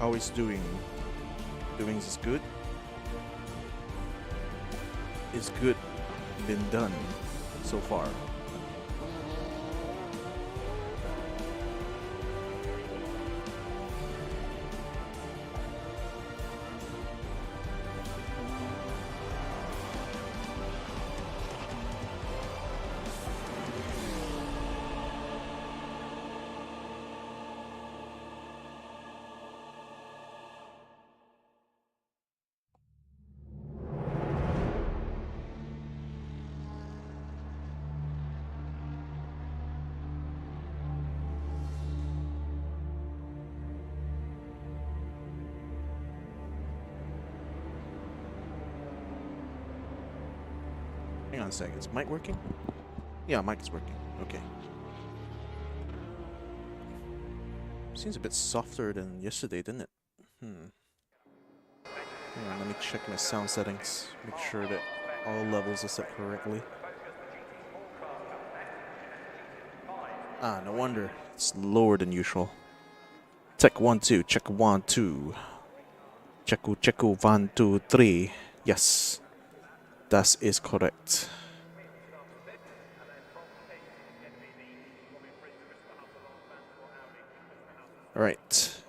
How is doing? Doing is good? Is good been done so far? Hang on a second. Is mic working? Yeah, mic is working. Okay. Seems a bit softer than yesterday, didn't it? Hang on, let me check my sound settings. Make sure that all levels are set correctly. Ah, no wonder. It's lower than usual. Check 1, 2. Check 1, 2. Check 1, 2, 3. Yes. That is correct. Alright.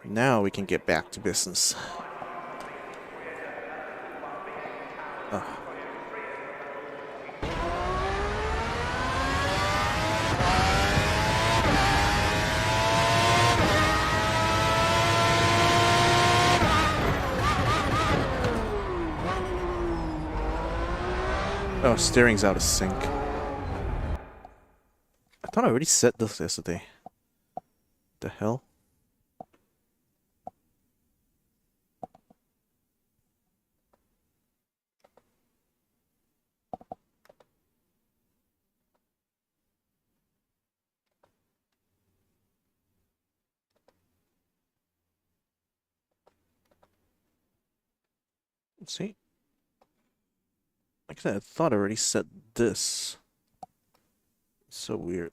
Now we can get back to business. Oh, steering's out of sync. I thought I already said this yesterday. The hell? See? Like I said, I thought I already said this. So weird.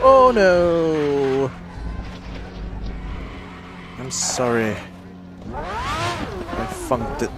Oh no! I'm sorry. I funked it.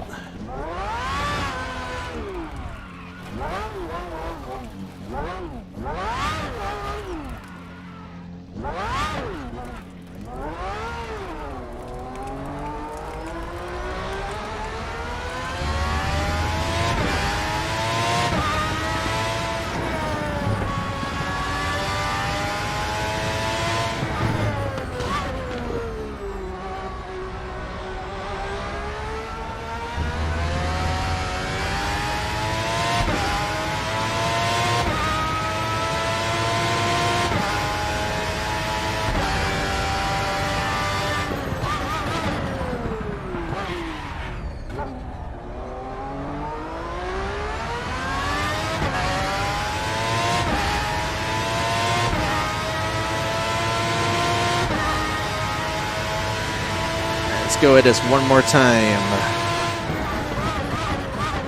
go at this one more time.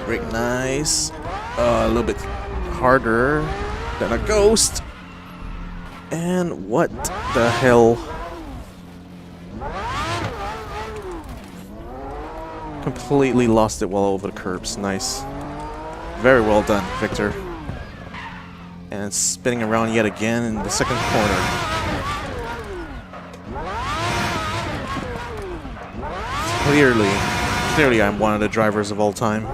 Break nice. A little bit harder than a ghost. And what the hell? Completely lost it while over the curbs. Nice. Very well done, Victor. And spinning around yet again in the second corner. Clearly I'm one of the drivers of all time.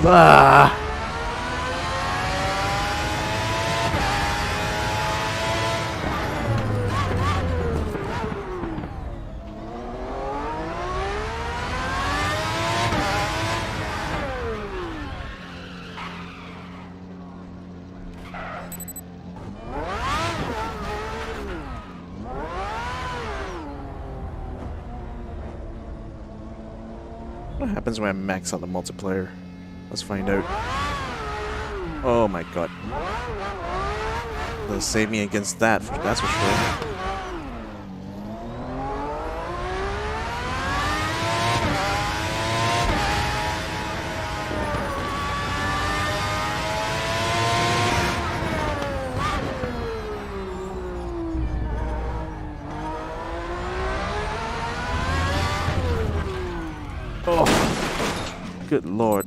Ah. What happens when I max out the multiplayer? Let's find out. Oh my god. They'll save me against that, that's for sure. Oh, good lord.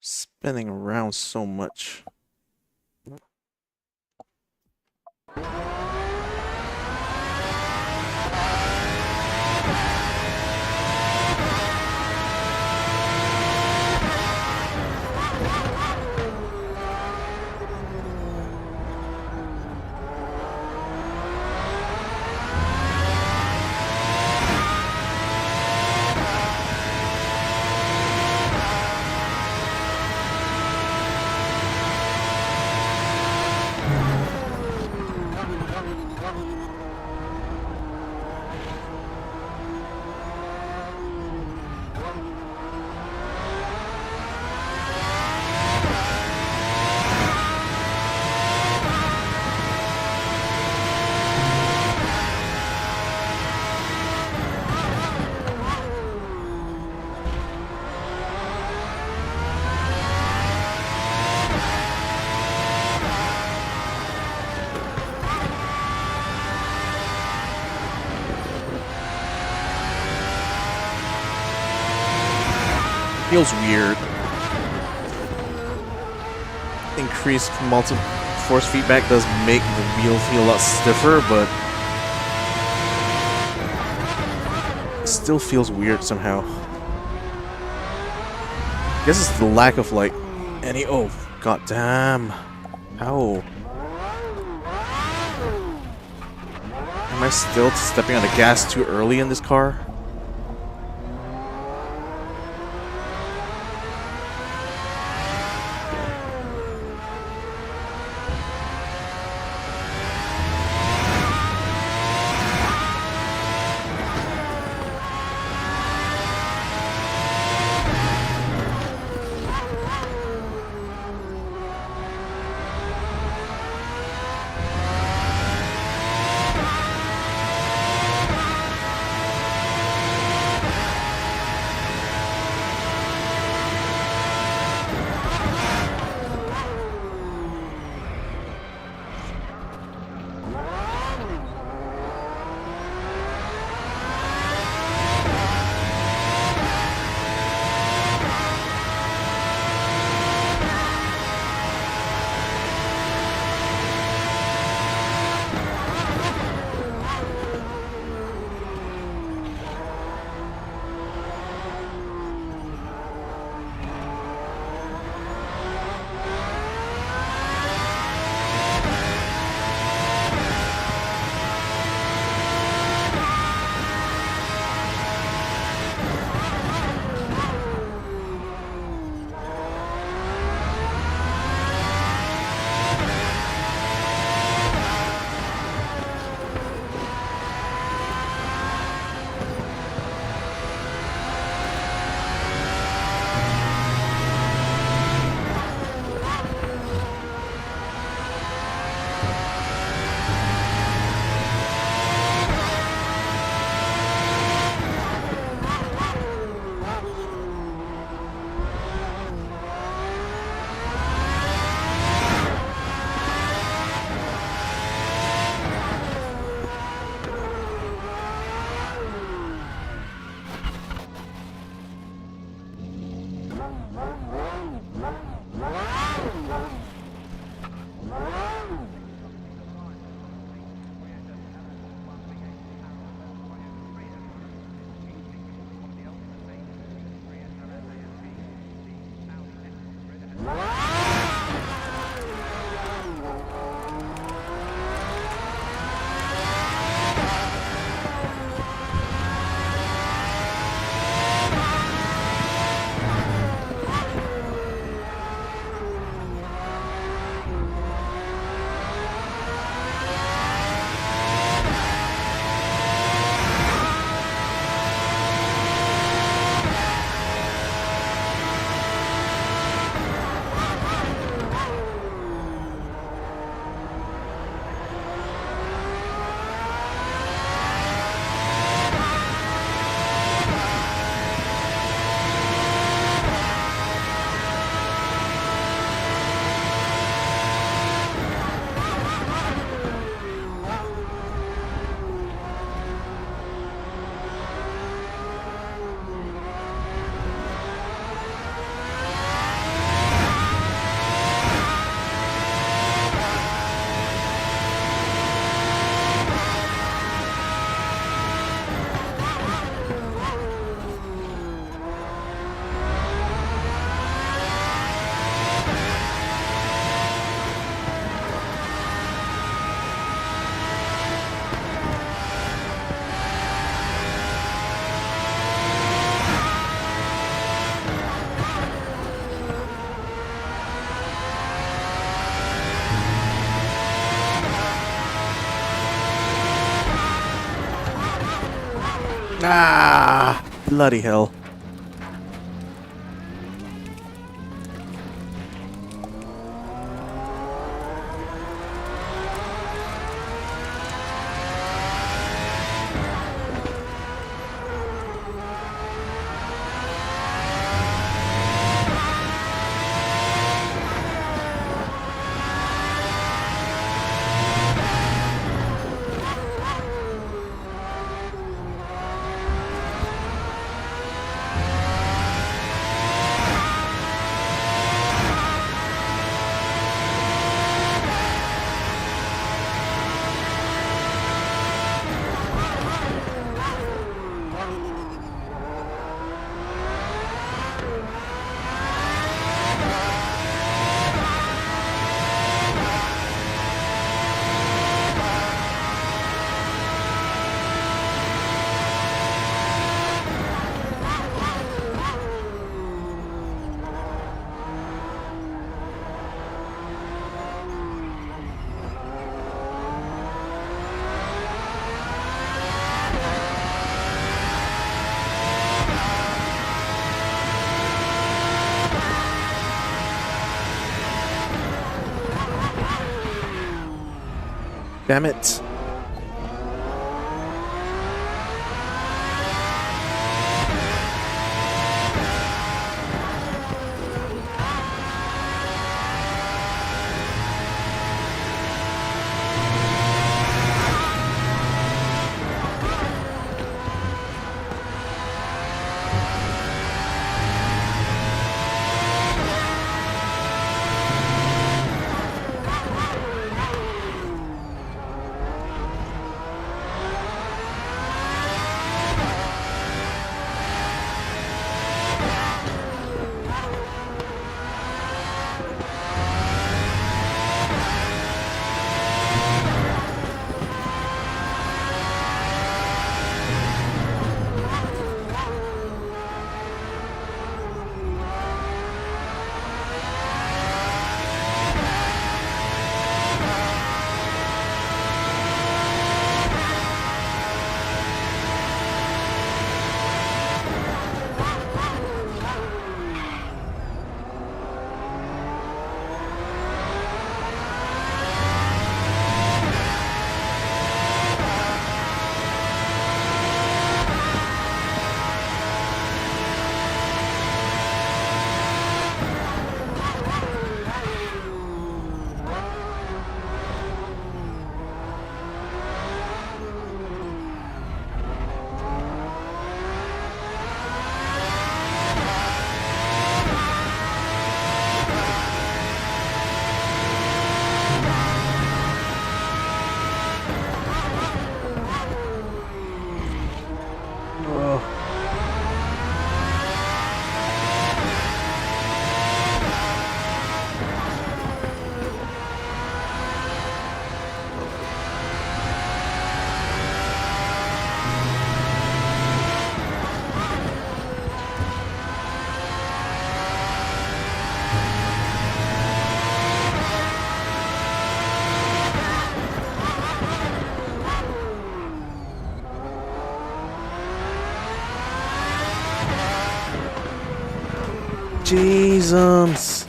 Spinning around so much. Feels weird. Increased force feedback does make the wheel feel a lot stiffer, but it still feels weird somehow. I guess it's the lack of like any. Oh, goddamn! Ow! Am I still stepping on the gas too early in this car? Ah, bloody hell. Damn it. Jesus.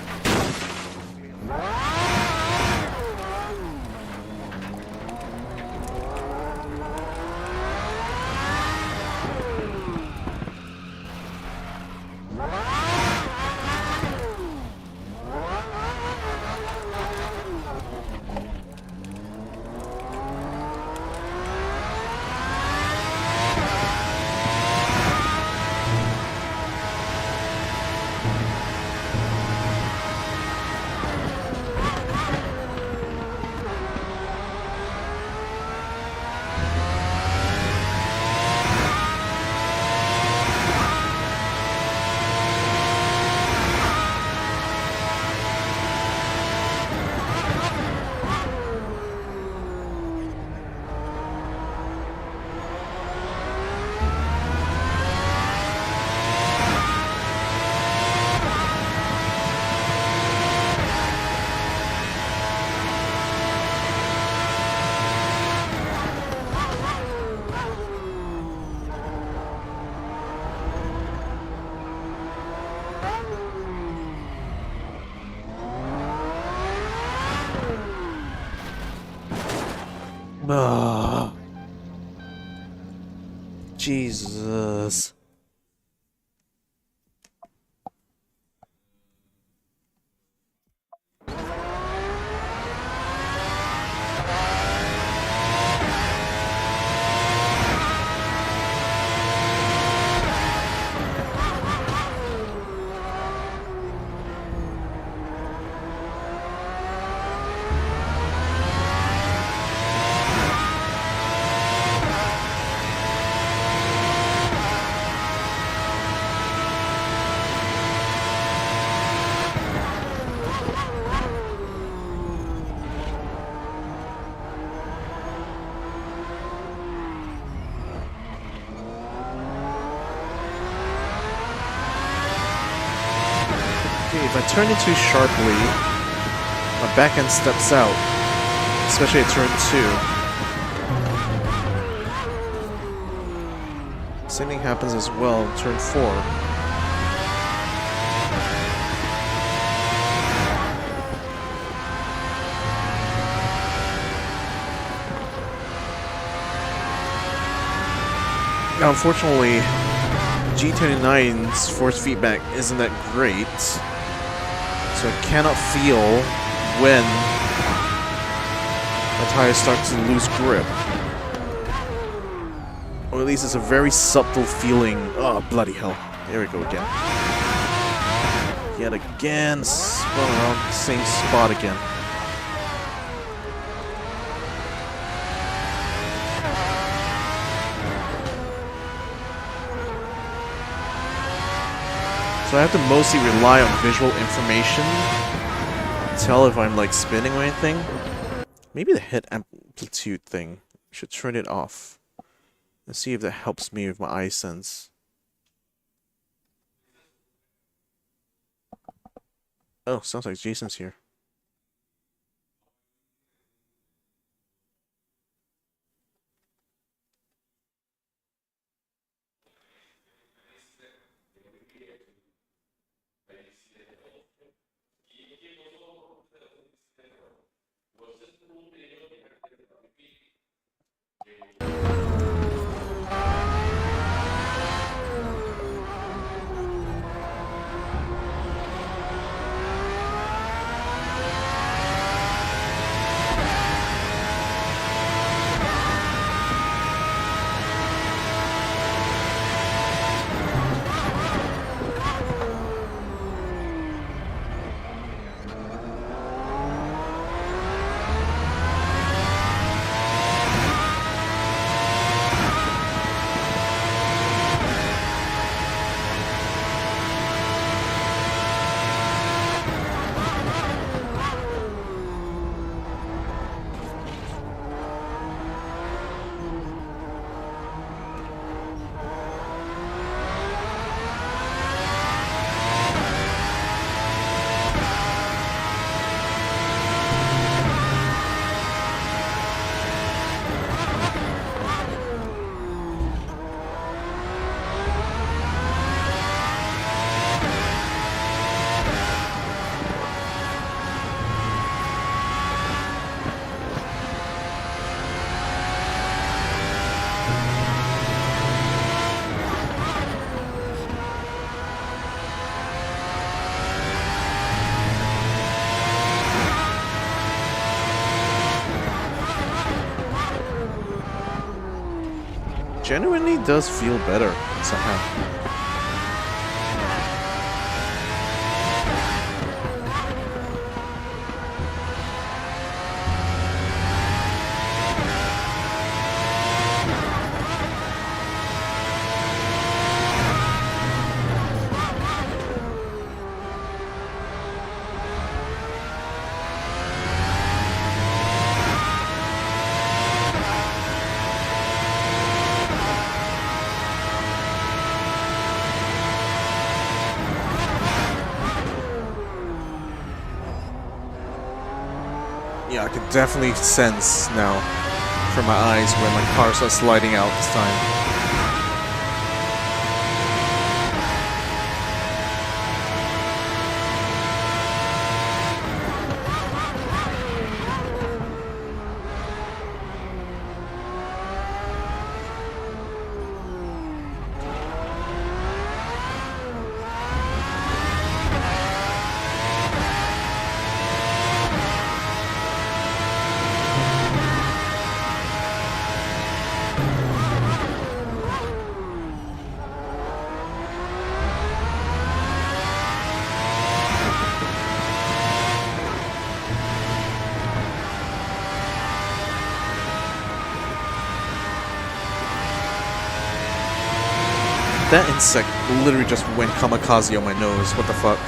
Ah. Jesus. If I turn it too sharply, my back end steps out, especially at turn 2. Same thing happens as well in turn 4. Now, unfortunately, G29's force feedback isn't that great, so I cannot feel when my tires start to lose grip. Or at least it's a very subtle feeling. Oh, bloody hell. There we go again. Yet again, spun around the same spot again. So I have to mostly rely on visual information to tell if I'm like spinning or anything. Maybe the head amplitude thing. I should turn it off. Let's see if that helps me with my eye sense. Oh, sounds like Jason's here. Genuinely does feel better somehow. Yeah, I can definitely sense now from my eyes when my car starts sliding out this time. That insect literally just went kamikaze on my nose. What the fuck?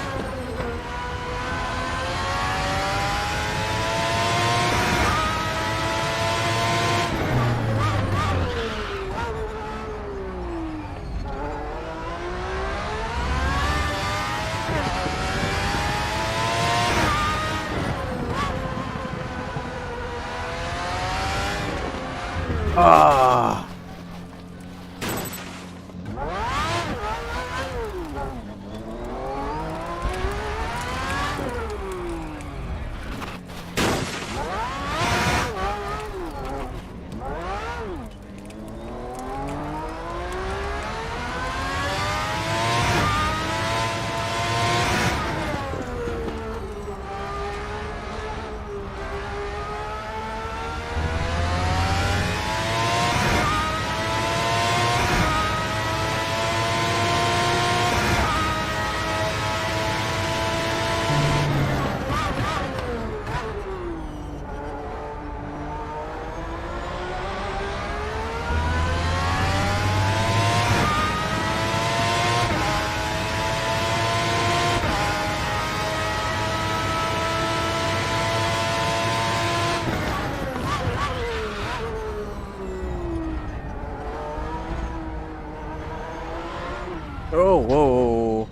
Ah. Oh, whoa.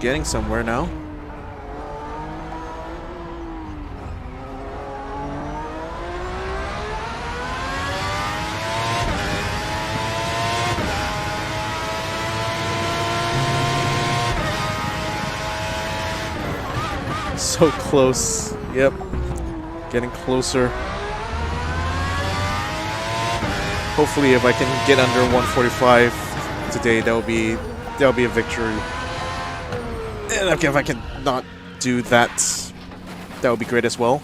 getting somewhere now. So close. Yep. Getting closer. Hopefully if I can get under 145 today, that'll be a victory. And if I can not do that, that would be great as well.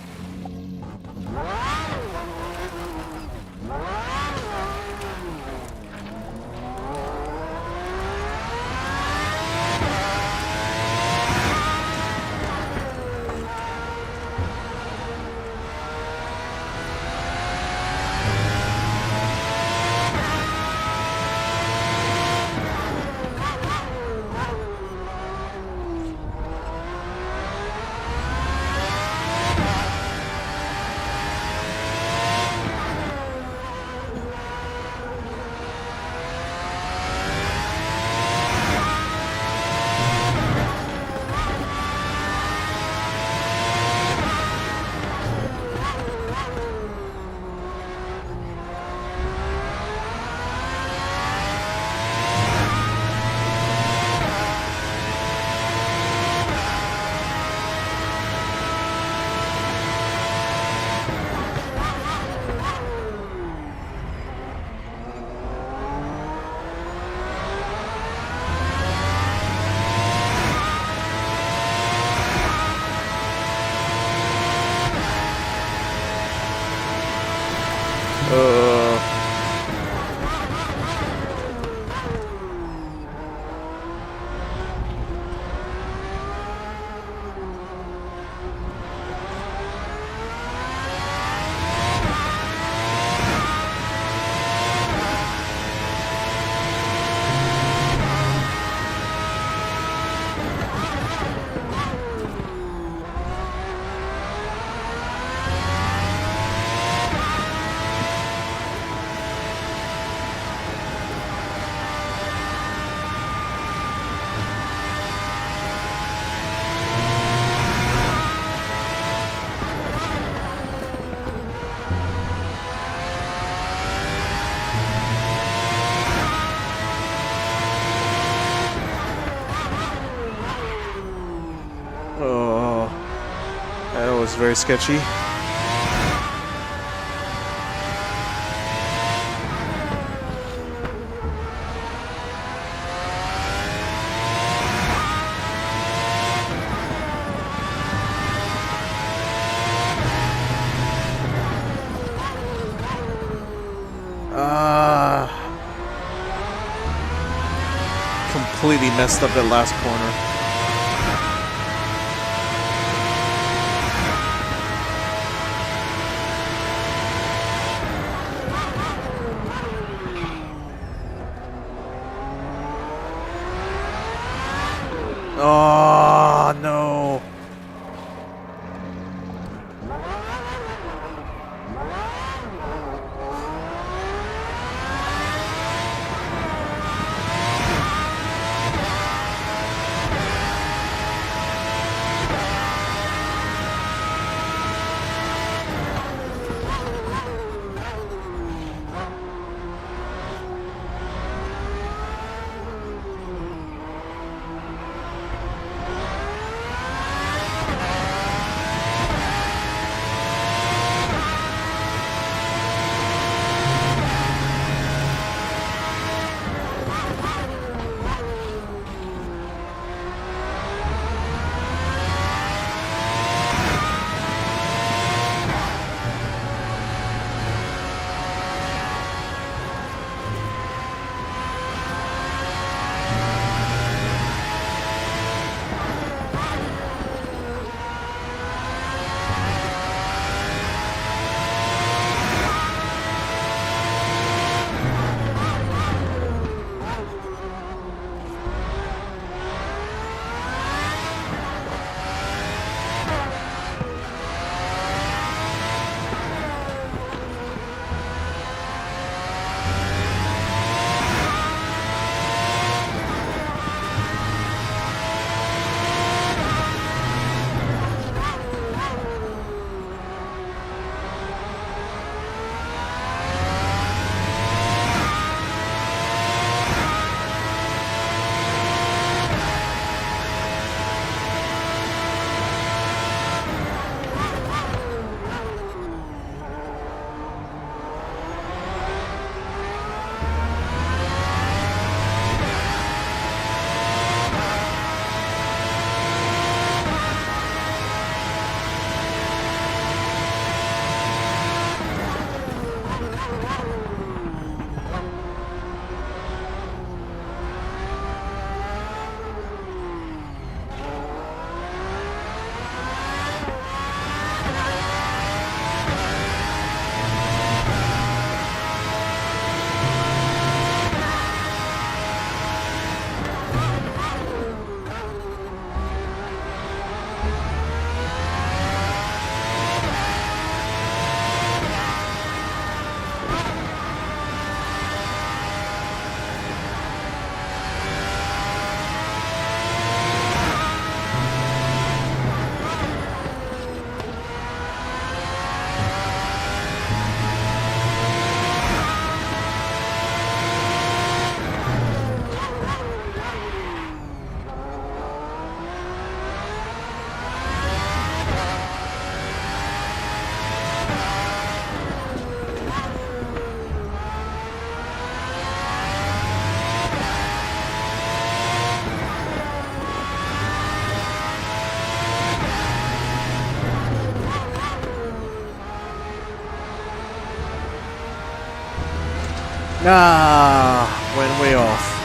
That was very sketchy. Completely messed up that last corner. Oh, no. Ah, went way off.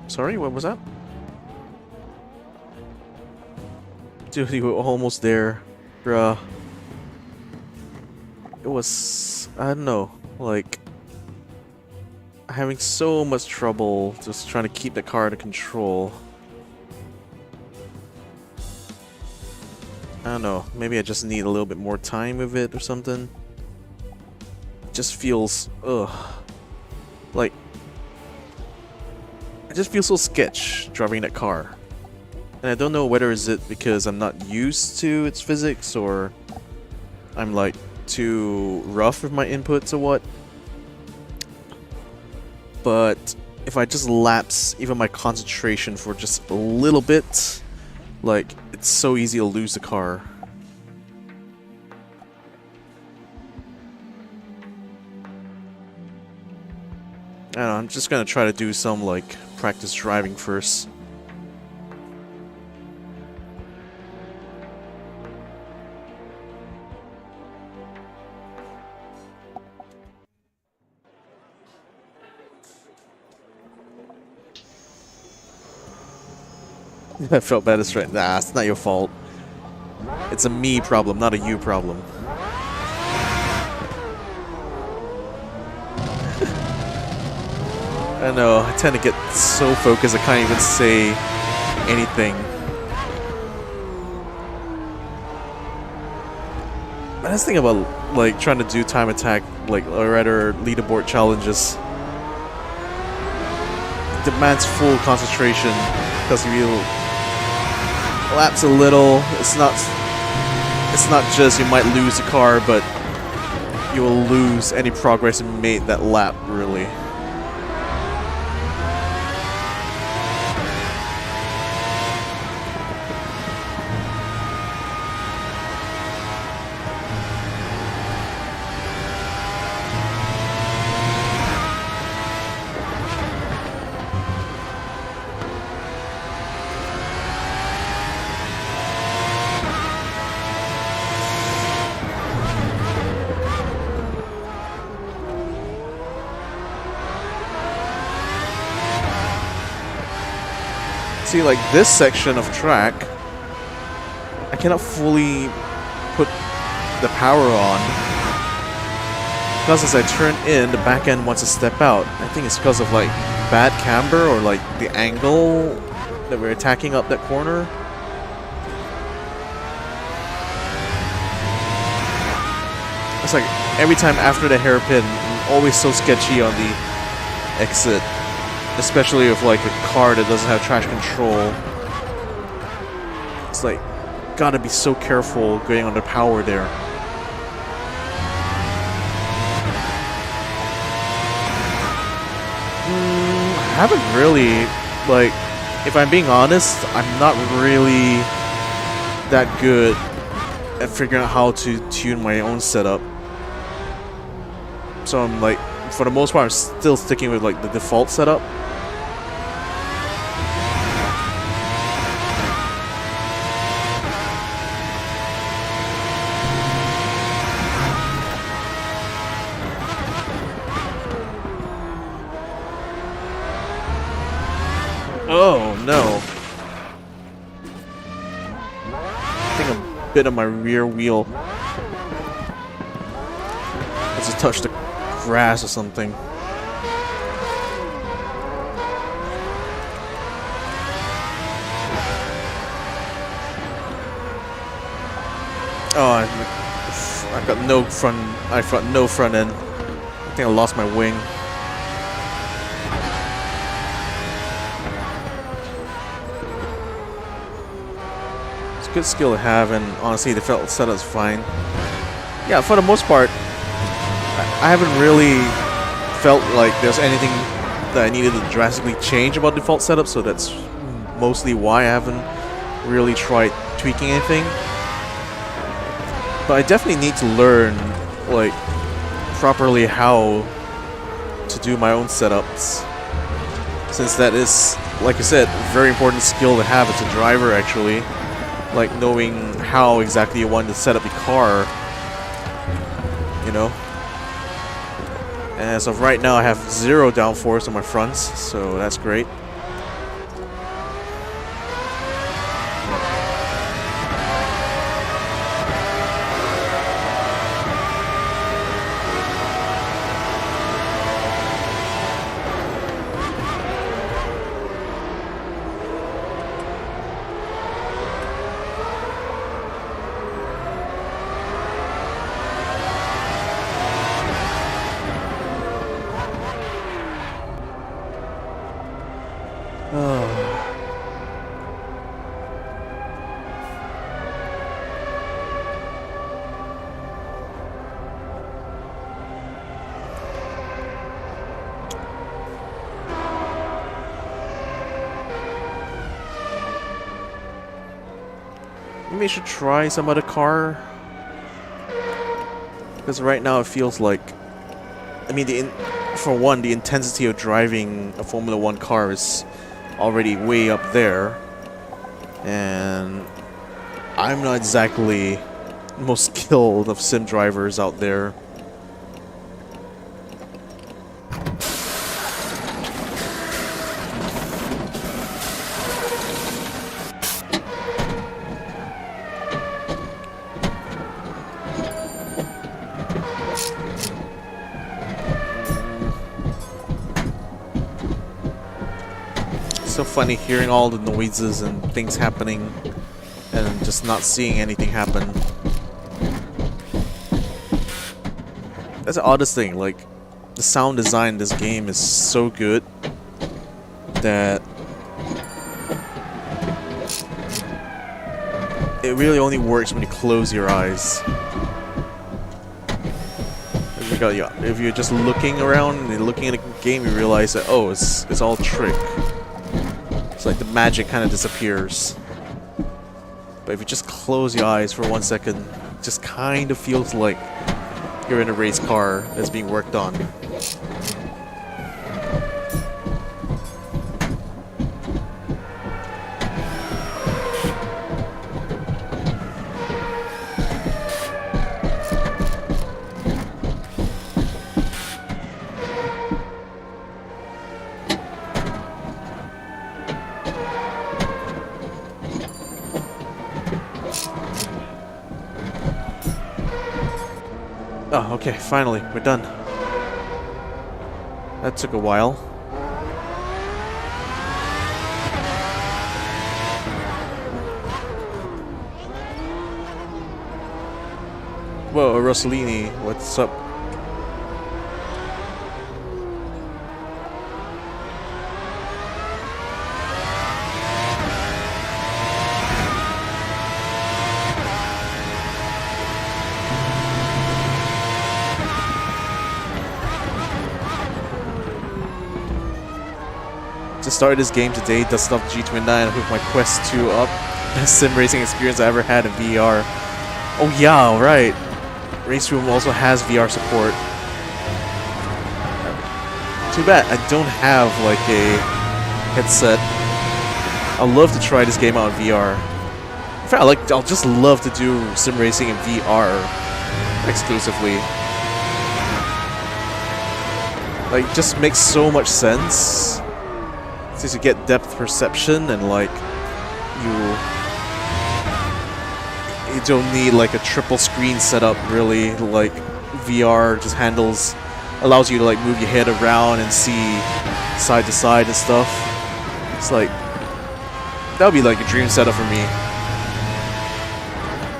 Sorry, what was that? Dude, you were almost there, bruh. It was, I don't know, like, having so much trouble just trying to keep the car under control. I don't know, maybe I just need a little bit more time with it or something. It just feels, like, I just feel so sketch driving that car. And I don't know whether is it because I'm not used to its physics or I'm like too rough with my inputs or what. But if I just lapse even my concentration for just a little bit, like, it's so easy to lose the car. I don't know, I'm just gonna try to do some, like, practice driving first. I felt bad as right. Nah, it's not your fault. It's a me problem, not a you problem. I know, I tend to get so focused I can't even say anything. But that's the thing about, like, trying to do time attack, like, or rather leaderboard challenges. It demands full concentration because you lapse a little. It's not just you might lose the car, but you will lose any progress you made that lap, really. See, like this section of track, I cannot fully put the power on because as I turn in, the back end wants to step out. I think it's because of like bad camber or like the angle that we're attacking up that corner. It's like every time after the hairpin, I'm always so sketchy on the exit. Especially with like a car that doesn't have traction control. It's like, gotta be so careful going under power there. I haven't really, like, if I'm being honest, I'm not really that good at figuring out how to tune my own setup. So I'm like, for the most part, I'm still sticking with like the default setup. Oh, no. bit on my rear wheel. I just touched the grass or something. Oh, I've got no front. I've got no front end. I think I lost my wing. It's a good skill to have, and honestly, the felt setup's fine. Yeah, for the most part, I haven't really felt like there's anything that I needed to drastically change about default setup, so that's mostly why I haven't really tried tweaking anything. But I definitely need to learn, like, properly how to do my own setups, since that is, like I said, a very important skill to have as a driver, actually. Like, knowing how exactly you want to set up your car, you know? And as of right now, I have 0 downforce on my fronts, so that's great. Maybe I should try some other car, because right now it feels like, I mean, for one, the intensity of driving a Formula 1 car is already way up there, and I'm not exactly the most skilled of sim drivers out there. So funny hearing all the noises and things happening and just not seeing anything happen. That's the oddest thing, like, the sound design in this game is so good that it really only works when you close your eyes. If you're just looking around and you're looking at a game, you realize that, oh, it's all trick. Like the magic kind of disappears. But if you just close your eyes for 1 second, it just kind of feels like you're in a race car that's being worked on. Oh, okay, finally, we're done. That took a while. Whoa, Rossellini, what's up? Just started this game today, dusted off G29 and hooked my Quest 2 up. Best sim racing experience I ever had in VR. Oh yeah, right. Race Room also has VR support. Too bad I don't have like a headset. I'd love to try this game out in VR. In fact, I'll just love to do sim racing in VR exclusively. Like, just makes so much sense. Since you get depth perception and like You don't need like a triple screen setup really. Like VR just allows you to like move your head around and see side to side and stuff. It's like that would be like a dream setup for me.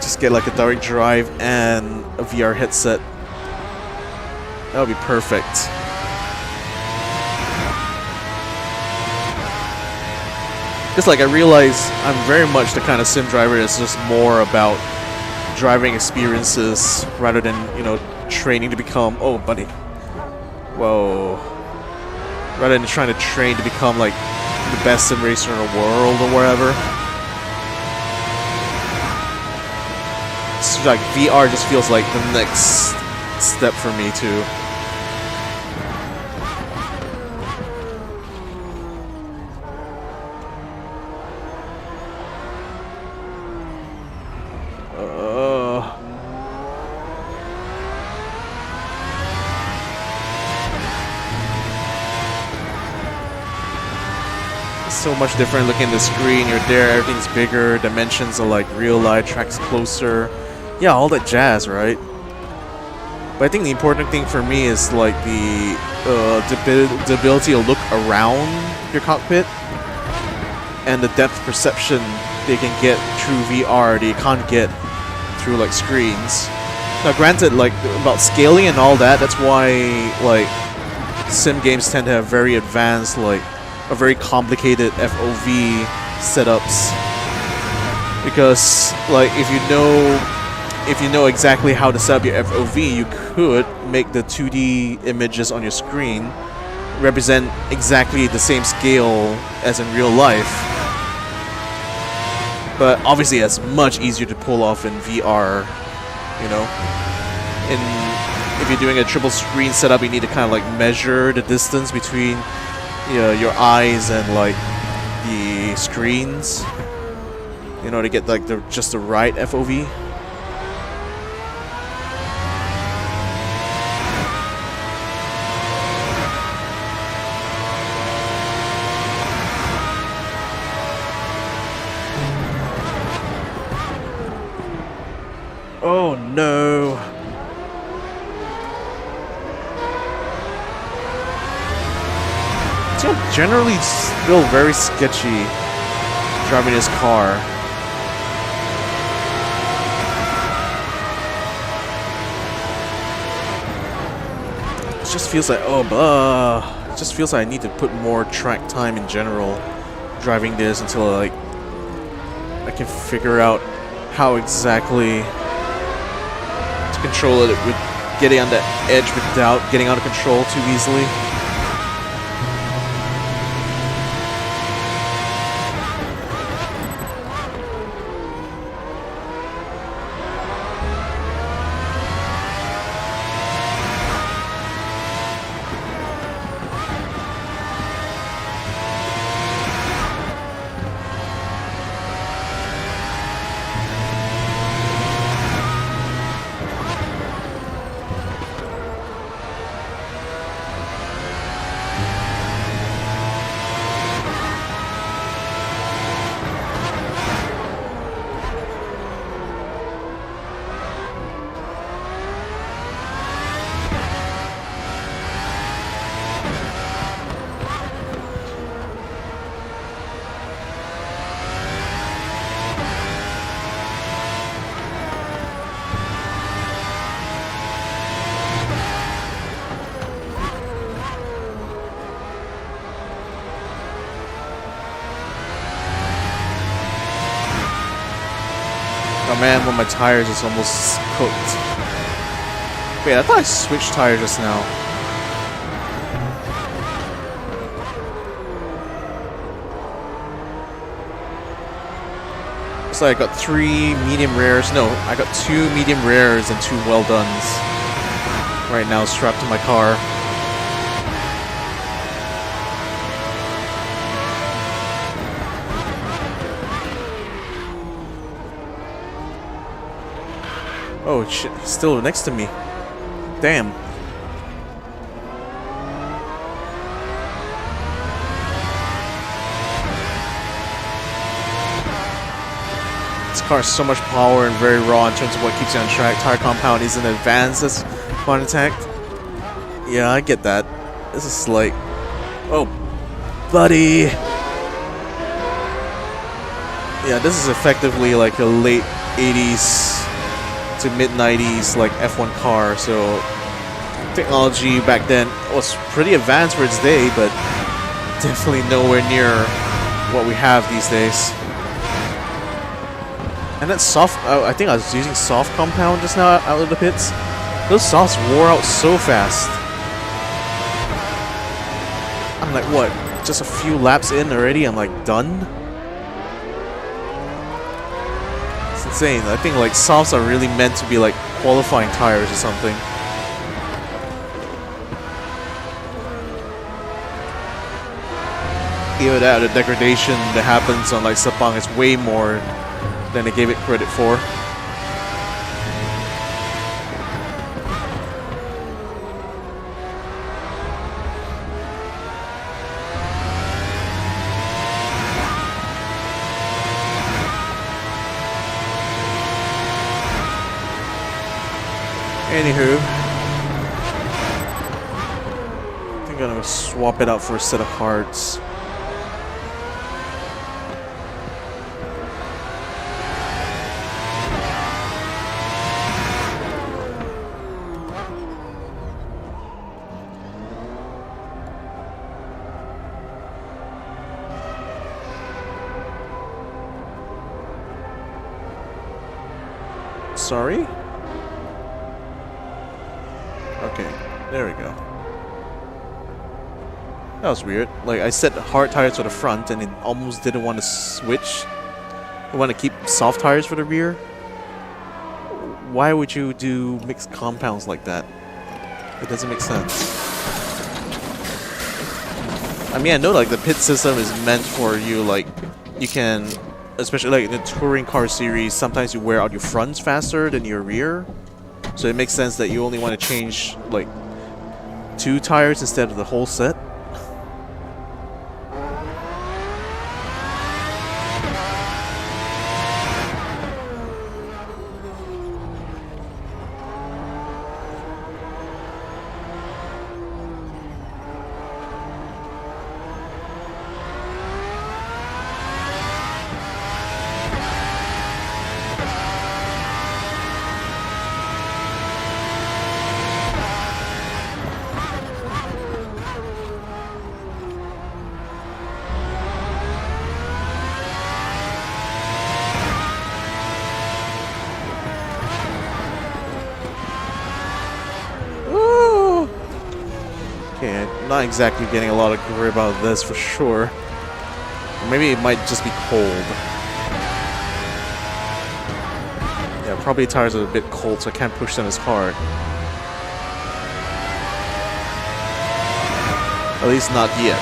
Just get like a direct drive and a VR headset. That would be perfect. Just like I realize I'm very much the kind of sim driver that's just more about driving experiences rather than, you know, training to become, oh buddy, whoa, rather than trying to train to become like the best sim racer in the world or whatever. It's like VR just feels like the next step for me too. So much different looking at the screen. You're there, everything's bigger, dimensions are like real life, tracks closer. Yeah, all that jazz, right? But I think the important thing for me is like the ability to look around your cockpit and the depth perception they can get through VR that you can't get through like screens. Now granted, like about scaling and all that, that's why like sim games tend to have very advanced, like a very complicated FOV setups, because like if you know exactly how to set up your FOV, you could make the 2D images on your screen represent exactly the same scale as in real life. But obviously it's much easier to pull off in VR, you know. If you're doing a triple screen setup, you need to kind of like measure the distance between, you know, your eyes and like the screens, you know, to get like just the right FOV. Oh no. It's generally still very sketchy driving his car. It just feels like, it just feels like I need to put more track time in general driving this until like I can figure out how exactly to control it with getting on the edge without getting out of control too easily. Oh man, one of my tires is almost cooked. Wait, I thought I switched tires just now. So I got 3 medium rares. No, I got 2 medium rares and 2 well dones right now strapped to my car. Oh shit, he's still next to me. Damn. It's car has so much power and very raw in terms of what keeps you on track. Tire compound isn't advanced as Fun Attack. Yeah, I get that. This is like... Oh, buddy! Yeah, this is effectively like a late 80s to mid 90s like F1 car, so technology back then was pretty advanced for its day, but definitely nowhere near what we have these days. And that soft, I think I was using soft compound just now out of the pits. Those softs wore out so fast. I'm like, what, just a few laps in already, I'm like done? It's insane. I think like softs are really meant to be like qualifying tires or something. Either that or the degradation that happens on like Sepang is way more than they gave it credit for. Anywho, I think I'm gonna swap it out for a set of cards. Sorry? Okay, there we go. That was weird. Like, I set hard tires for the front and it almost didn't want to switch. I want to keep soft tires for the rear. Why would you do mixed compounds like that? It doesn't make sense. I mean, I know like the pit system is meant for you, like, you can, especially like in the touring car series, sometimes you wear out your fronts faster than your rear. So it makes sense that you only want to change like 2 tires instead of the whole set. Not exactly getting a lot of grip out of this for sure. Or maybe it might just be cold. Yeah, probably tires are a bit cold, so I can't push them as hard. At least not yet.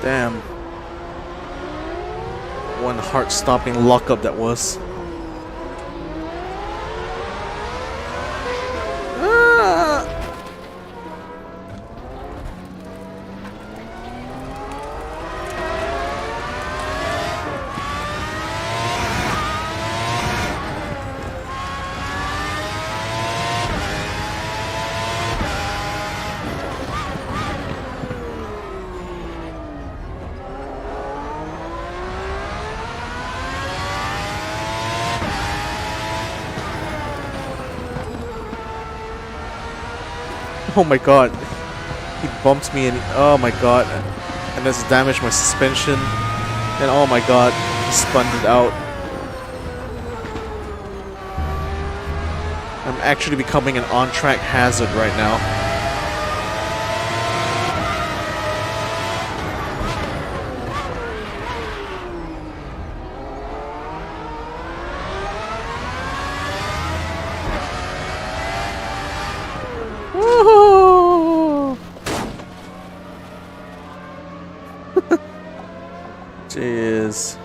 Damn. One heart-stopping lockup that was. Oh my god. He bumped me and oh my god. And this damaged my suspension. And oh my god, he spun it out. I'm actually becoming an on-track hazard right now. Woohoo! Jeez.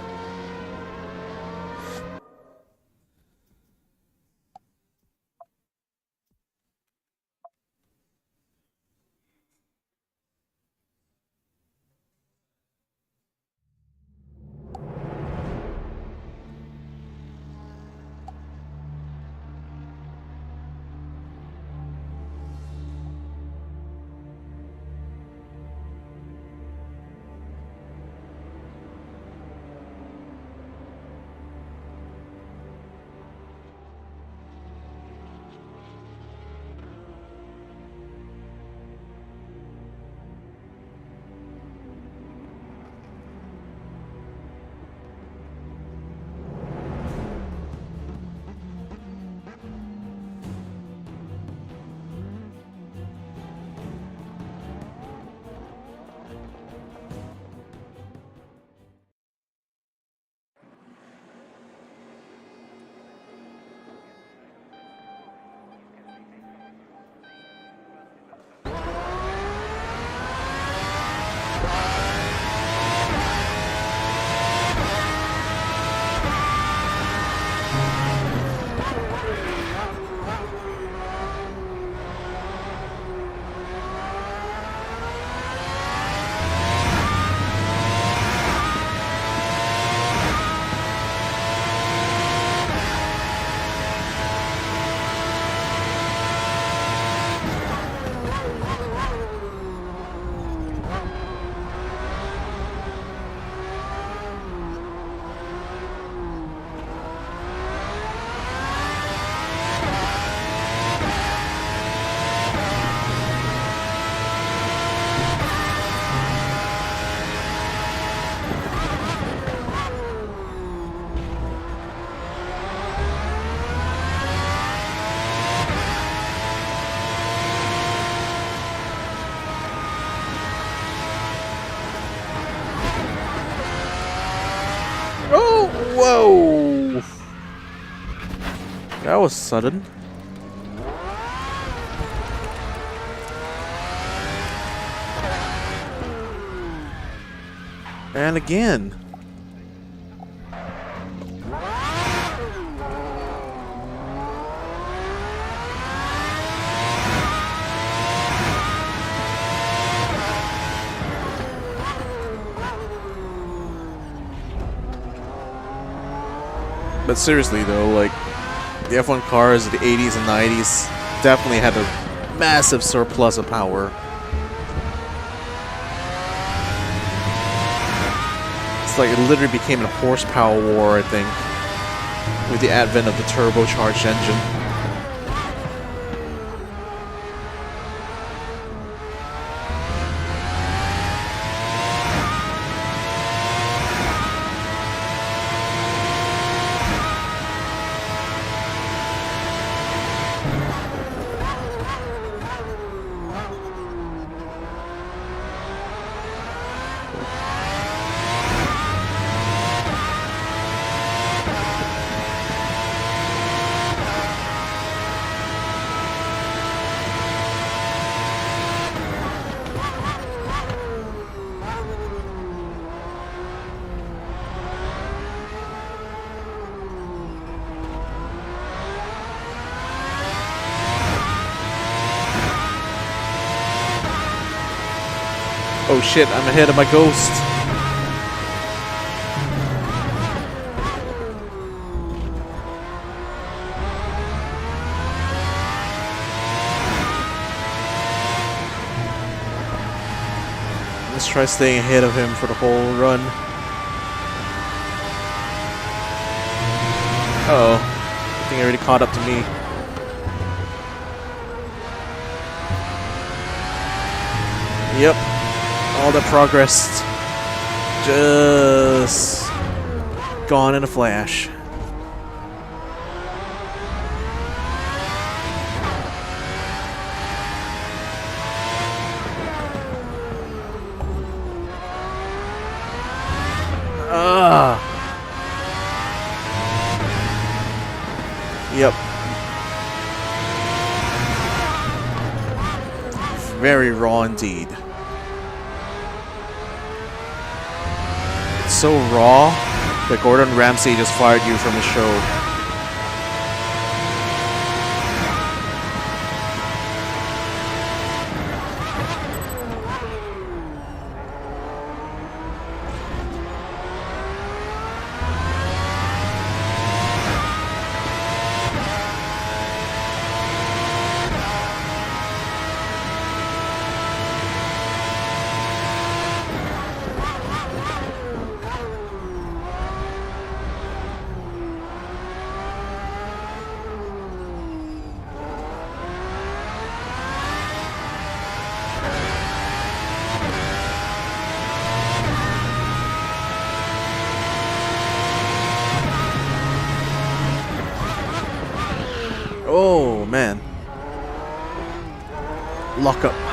Whoa! That was sudden. And again. But seriously though, like, the F1 cars of the 80s and 90s definitely had a massive surplus of power. It's like it literally became a horsepower war, I think, with the advent of the turbocharged engine. Oh shit, I'm ahead of my ghost. Let's try staying ahead of him for the whole run. Uh-oh. I think he already caught up to me. Yep. All the progress just gone in a flash. Yep. Very raw indeed. It's so raw that Gordon Ramsay just fired you from the show. Oh, man. Lock up.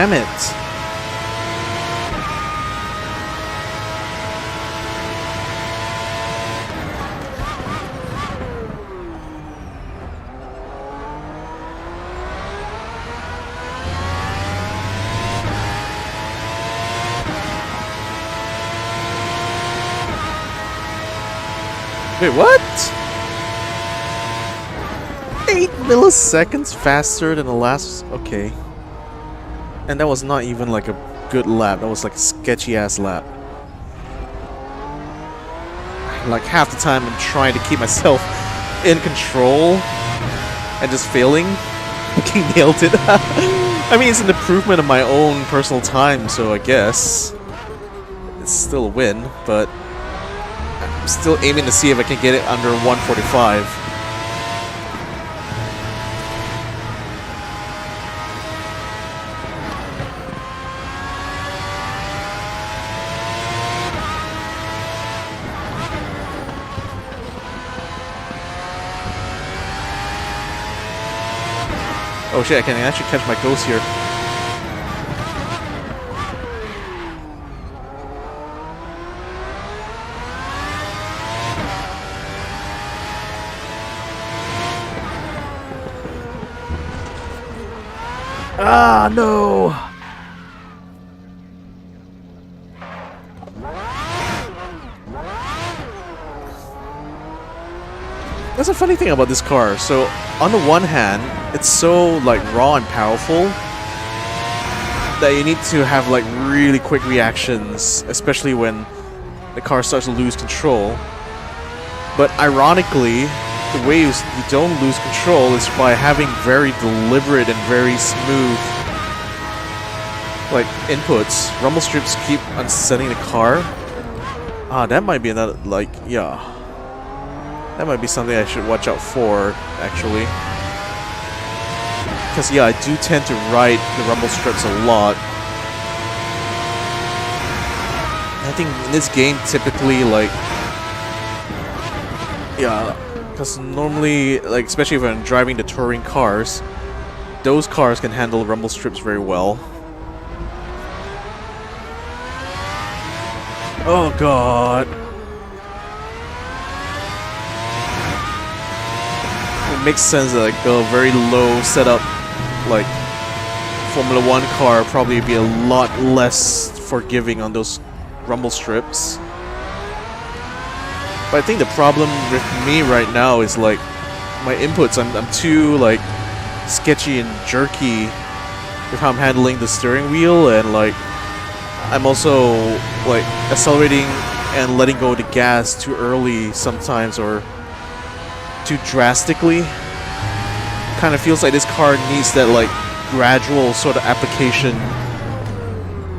Damn it. Wait, what? 8 milliseconds faster than the last... Okay. And that was not even like a good lap. That was like a sketchy ass lap. Like half the time I'm trying to keep myself in control and just failing. Fucking nailed it. I mean, it's an improvement of my own personal time, so I guess it's still a win, but I'm still aiming to see if I can get it under 145. Oh shit, I can actually catch my ghost here. Ah, no! That's a funny thing about this car. So, on the one hand, it's so like raw and powerful that you need to have like really quick reactions, especially when the car starts to lose control. But ironically, the way you don't lose control is by having very deliberate and very smooth like inputs. Rumble strips keep unsetting the car. Ah, that might be another, like, yeah. That might be something I should watch out for, actually. Because, yeah, I do tend to ride the rumble strips a lot. I think in this game, typically, like, yeah, because normally, like, especially if I'm driving the touring cars, those cars can handle rumble strips very well. Oh god. It makes sense that like a very low setup like Formula 1 car probably be a lot less forgiving on those rumble strips. But I think the problem with me right now is like my inputs, I'm too like sketchy and jerky with how I'm handling the steering wheel, and like I'm also like accelerating and letting go of the gas too early sometimes, or too drastically. Kind of feels like this car needs that like gradual sort of application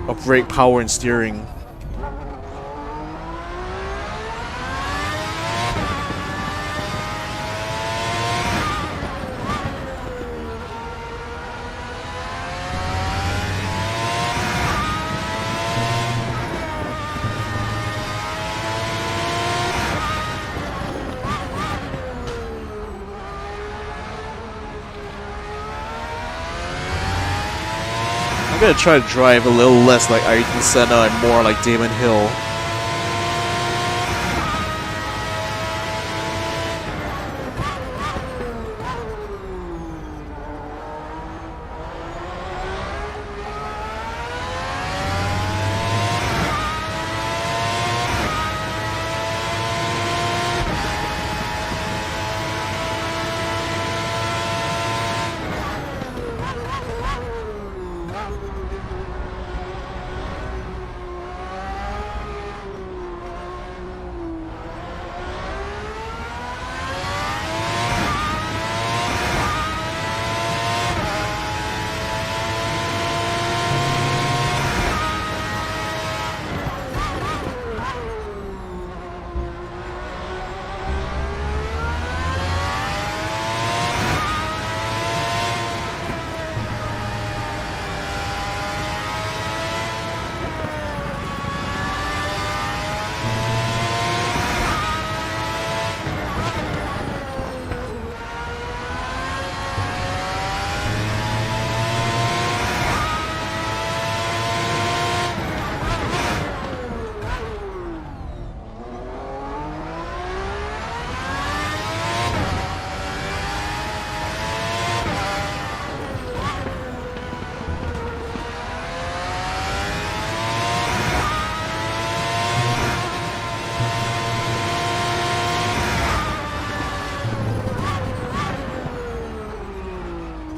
of brake power and steering. I'm gonna try to drive a little less like Ayrton Senna and more like Damon Hill.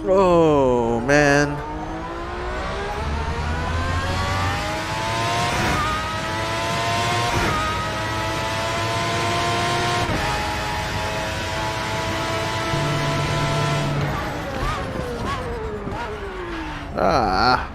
Oh, man. Ah.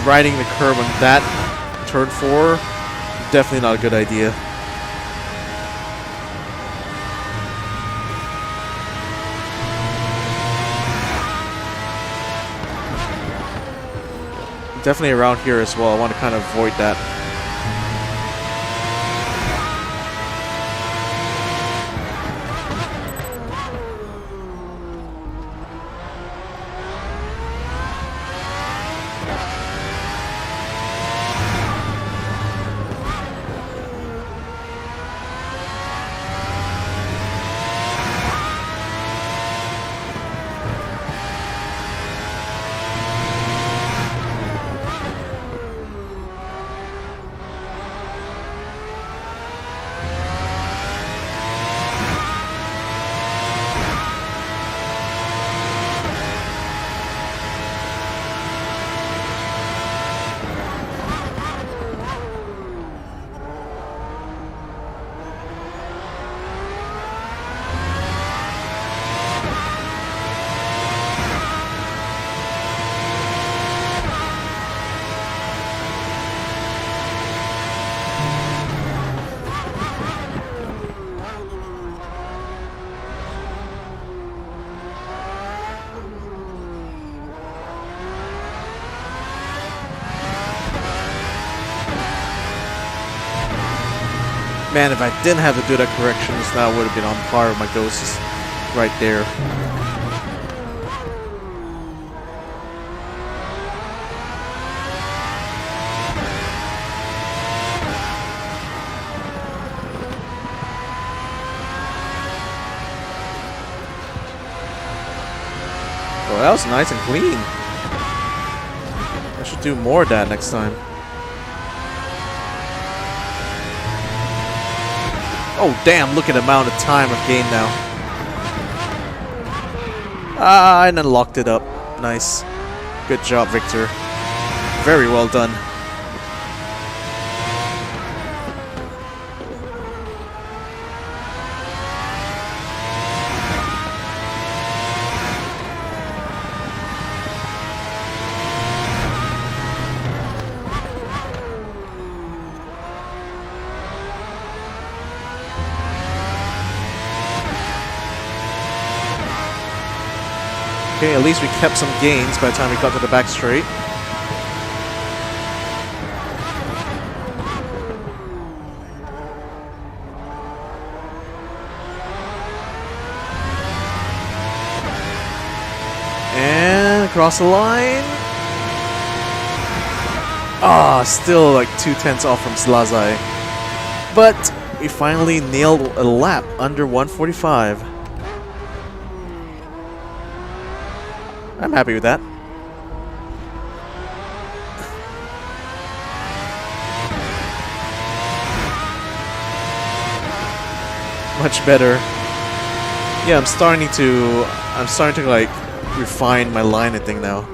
riding the curb on that turn 4, definitely not a good idea. Definitely around here as well. I want to kind of avoid that. Man, if I didn't have to do that corrections, now I would have been on par with my ghosts right there. Oh, that was nice and clean. I should do more of that next time. Oh, damn, look at the amount of time I've gained now. Ah, and then locked it up. Nice. Good job, Victor. Very well done. Okay, at least we kept some gains by the time we got to the back straight. And across the line. Ah, still like 2/10 off from Slazai. But we finally nailed a lap under 145. I'm happy with that. Much better. Yeah, I'm starting to like refine my line and thing now.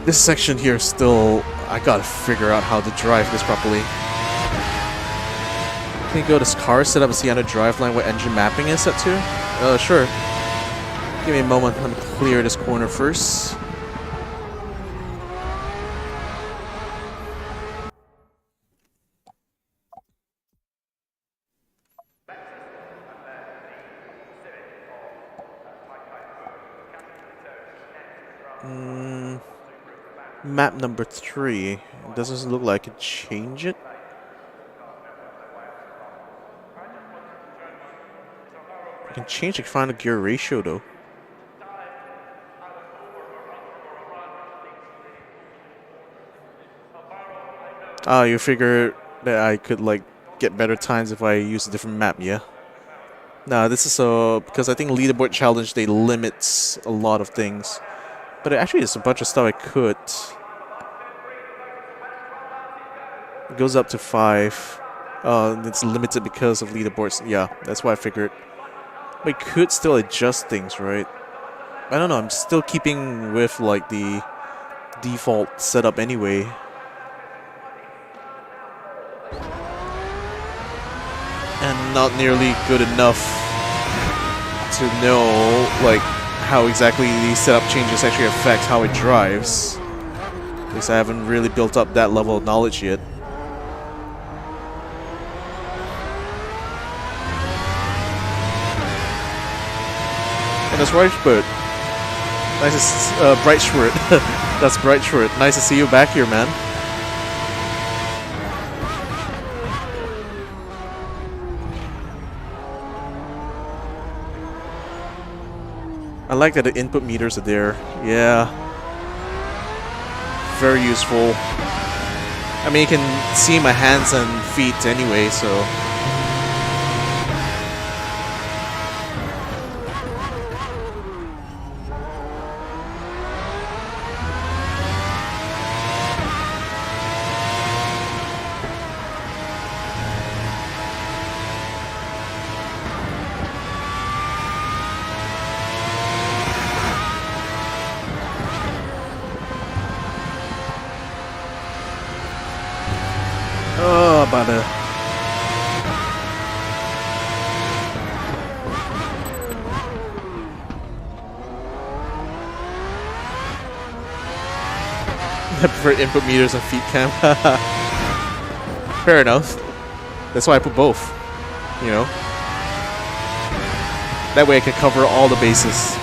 This section here still, I gotta figure out how to drive this properly. Can you go to car setup and see on the drive line what engine mapping is set to? Sure. Give me a moment, let me clear this corner first. Map number 3. It doesn't look like I can change it. I can change the final gear ratio though. Oh, you figure that I could like get better times if I use a different map, yeah? Nah, this is because I think Leaderboard Challenge, they limits a lot of things. But actually, there's a bunch of stuff I could. It goes up to 5. It's limited because of leaderboards. Yeah, that's what I figured. We could still adjust things, right? I don't know. I'm still keeping with like the default setup anyway. And not nearly good enough to know like how exactly these setup changes actually affect how it drives. At least I haven't really built up that level of knowledge yet. And that's Brightbird. Nice to see, Brightshort. That's Brightshort. Nice to see you back here, man. I like that the input meters are there. Yeah. Very useful. I mean, you can see my hands and feet anyway, so... Oh, bother. I prefer input meters and feet cam. Fair enough. That's why I put both. You know? That way I can cover all the bases.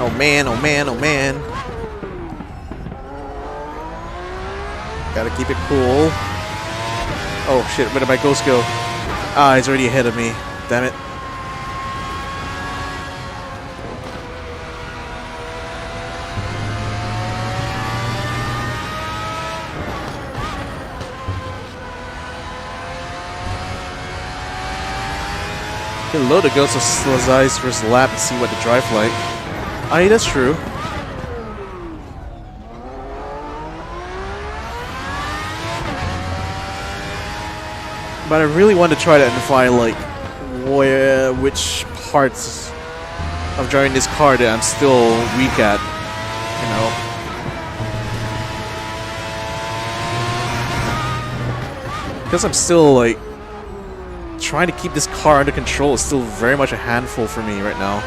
Oh man, oh man, oh man. Gotta keep it cool. Oh shit, where did my ghost go? Ah, he's already ahead of me. Damn it. Can load the Ghost of Slazai's first lap and see what the drive like. Aye, that's true. But I really want to try to identify like which parts of driving this car that I'm still weak at, you know. Because I'm still like trying to keep this car under control is still very much a handful for me right now.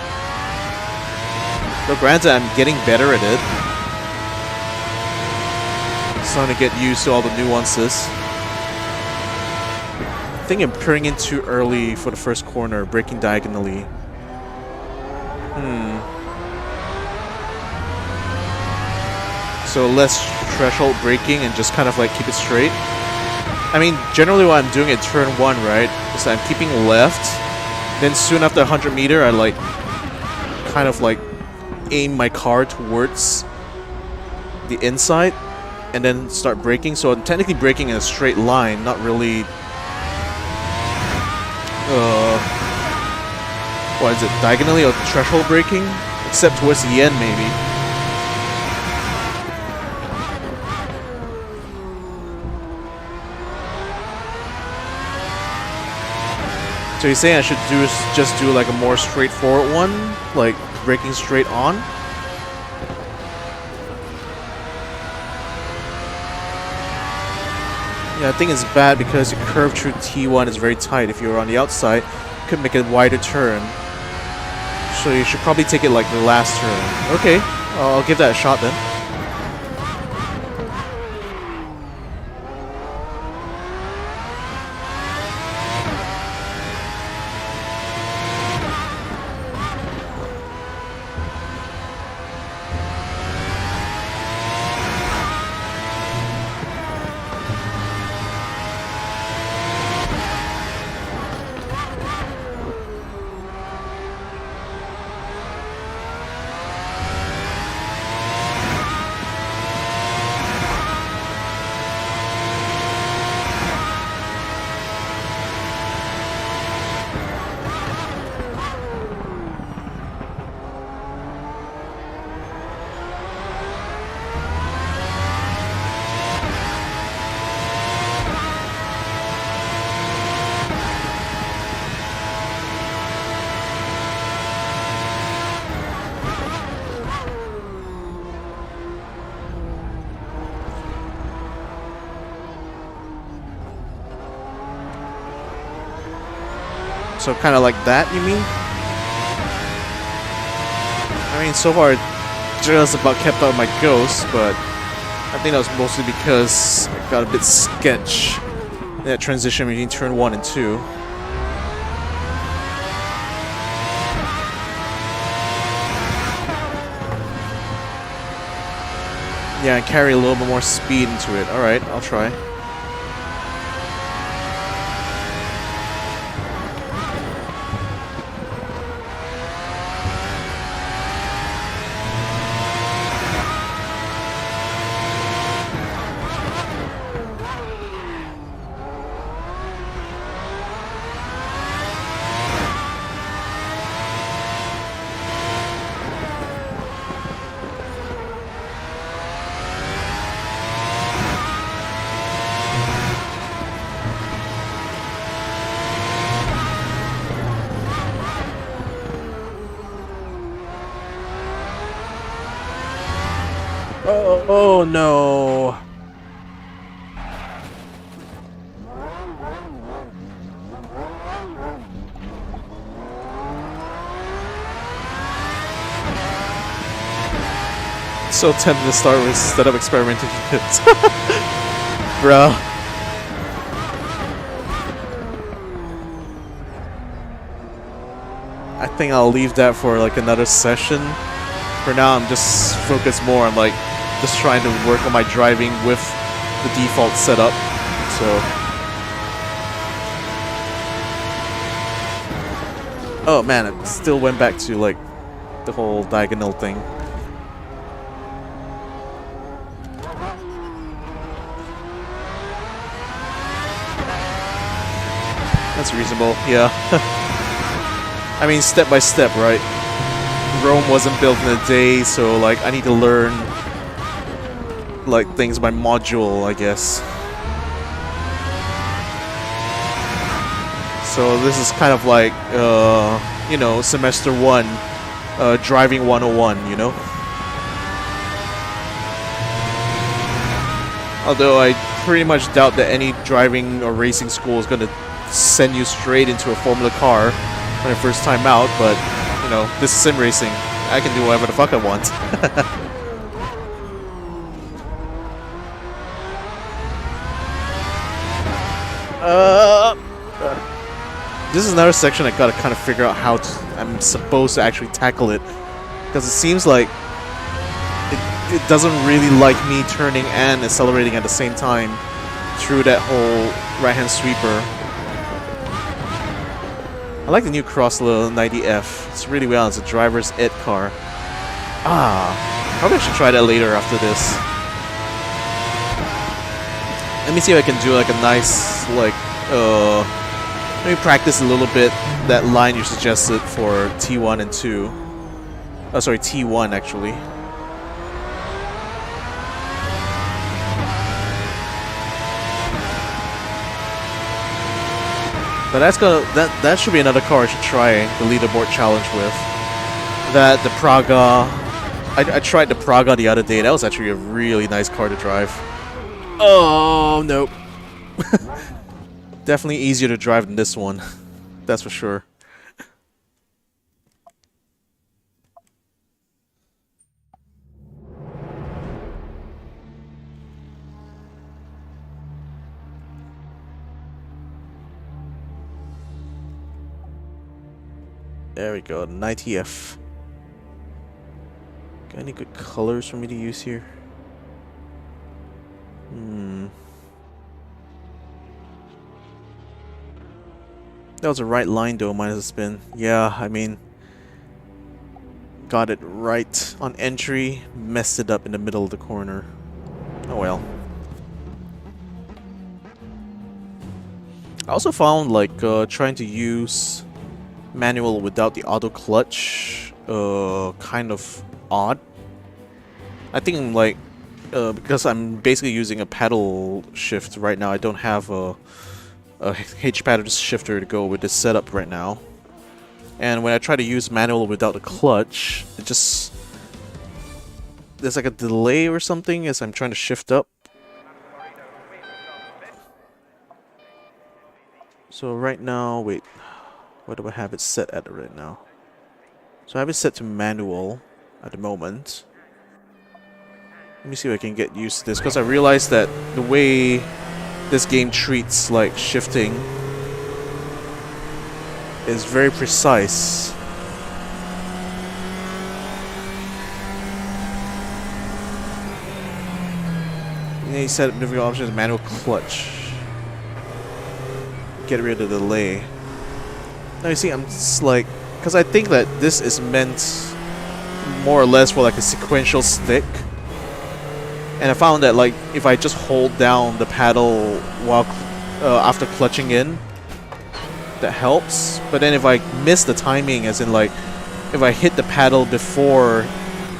Though granted, I'm getting better at it. Starting to get used to all the nuances. I think I'm turning in too early for the first corner, braking diagonally. So less threshold braking and just kind of like keep it straight. I mean, generally what I'm doing at turn 1, right, is I'm keeping left. Then soon after 100 meter, I like kind of like aim my car towards the inside and then start braking. So I'm technically braking in a straight line, not really what is it, diagonally or threshold braking? Except towards the end maybe. So you're saying I should just do like a more straightforward one, like braking straight on? Yeah, I think it's bad because your curve through T1 is very tight. If you were on the outside, you could make a wider turn. So you should probably take it like the last turn. Okay, I'll give that a shot then. So kind of like that, you mean? I mean, so far, I just about kept up my ghost, but I think that was mostly because I got a bit sketch in that transition between turn 1 and 2. Yeah, and carry a little bit more speed into it. Alright, I'll try. Oh no. So tempted to start with instead of experimenting with it. Bro. I think I'll leave that for like another session. For now, I'm just focused more on like just trying to work on my driving with the default setup. So oh man, it still went back to like the whole diagonal thing. That's reasonable, yeah. I mean, step by step, right? Rome wasn't built in a day, so like I need to learn like things by module, I guess. So this is kind of like you know, semester 1 driving 101, you know. Although I pretty much doubt that any driving or racing school is going to send you straight into a Formula car on your first time out, but you know, this is sim racing. I can do whatever the fuck I want. This is another section I gotta kind of figure out how I'm supposed to actually tackle it, because it seems like it doesn't really like me turning and accelerating at the same time through that whole right-hand sweeper. I like the new Chrysler 90F. It's really well. It's a driver's ed car. Probably I should try that later after this. Let me see if I can do like a nice, like, maybe practice a little bit that line you suggested for T1 and 2. Oh, sorry, T1 actually. But that should be another car I should try the leaderboard challenge with. The Praga. I tried the Praga the other day. That was actually a really nice car to drive. Oh nope. Definitely easier to drive than this one. That's for sure. There we go, 90F. Got any good colors for me to use here? That was a right line though, minus a spin. Yeah, I mean, got it right on entry, messed it up in the middle of the corner. Oh well. I also found like trying to use manual without the auto clutch kind of odd. I think like because I'm basically using a paddle shift right now, I don't have a H pattern shifter to go with this setup right now. And when I try to use manual without the clutch, it just there's like a delay or something as I'm trying to shift up. So right now, wait, what do I have it set at right now? So I have it set to manual at the moment. Let me see if I can get used to this, because I realized that the way this game treats like shifting is very precise. And then you set up different options, manual clutch. Get rid of the delay. Now you see, I'm just like, because I think that this is meant more or less for like a sequential stick. And I found that like if I just hold down the paddle while after clutching in, that helps. But then if I miss the timing, as in like if I hit the paddle before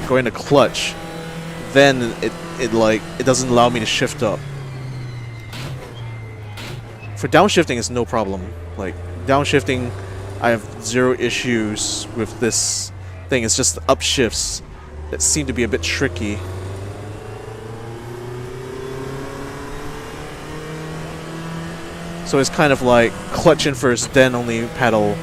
going to clutch, then it doesn't allow me to shift up. For downshifting, it's no problem. Like downshifting, I have zero issues with this thing. It's just the upshifts that seem to be a bit tricky. So it's kind of like clutch in first, then only paddle.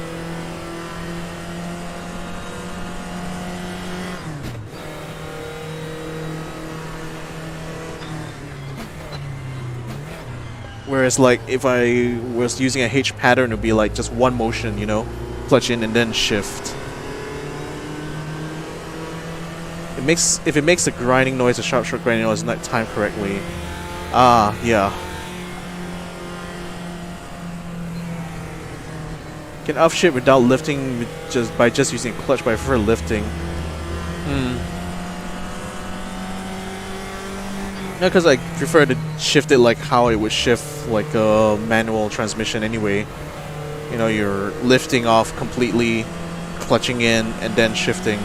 Whereas like if I was using a H pattern, it would be like just one motion, you know, clutch in and then shift. If it makes a grinding noise, a sharp short grinding noise, not timed correctly. Ah, yeah. Can upshift without lifting by just using clutch, but I prefer lifting. No, because I prefer to shift it like how it would shift like a manual transmission anyway. You know, you're lifting off completely, clutching in, and then shifting.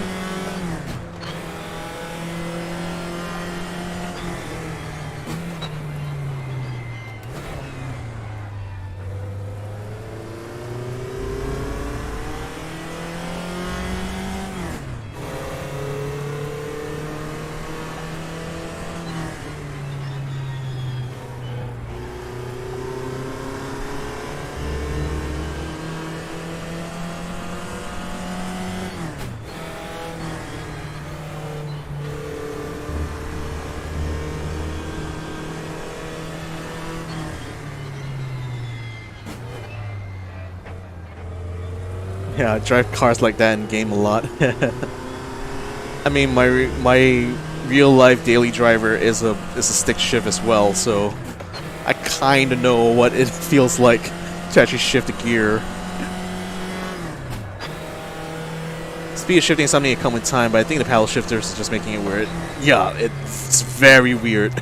Yeah, I drive cars like that in game a lot. I mean, my real life daily driver is a stick shift as well, so I kind of know what it feels like to actually shift a gear. Speed of shifting is something that comes with time, but I think the paddle shifters is just making it weird. Yeah, it's very weird.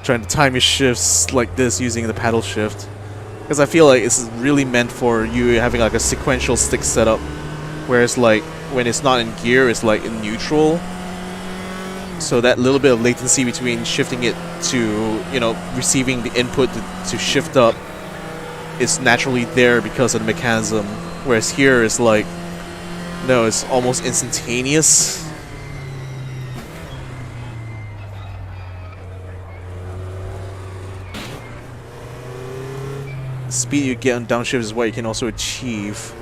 Trying to time your shifts like this using the paddle shift. Because I feel like it's really meant for you having like a sequential stick setup, whereas like when it's not in gear, it's like in neutral. So that little bit of latency between shifting it to, you know, receiving the input to shift up is naturally there because of the mechanism, whereas here it's like, no, it's almost instantaneous. The speed you get on downshift is what you can also achieve.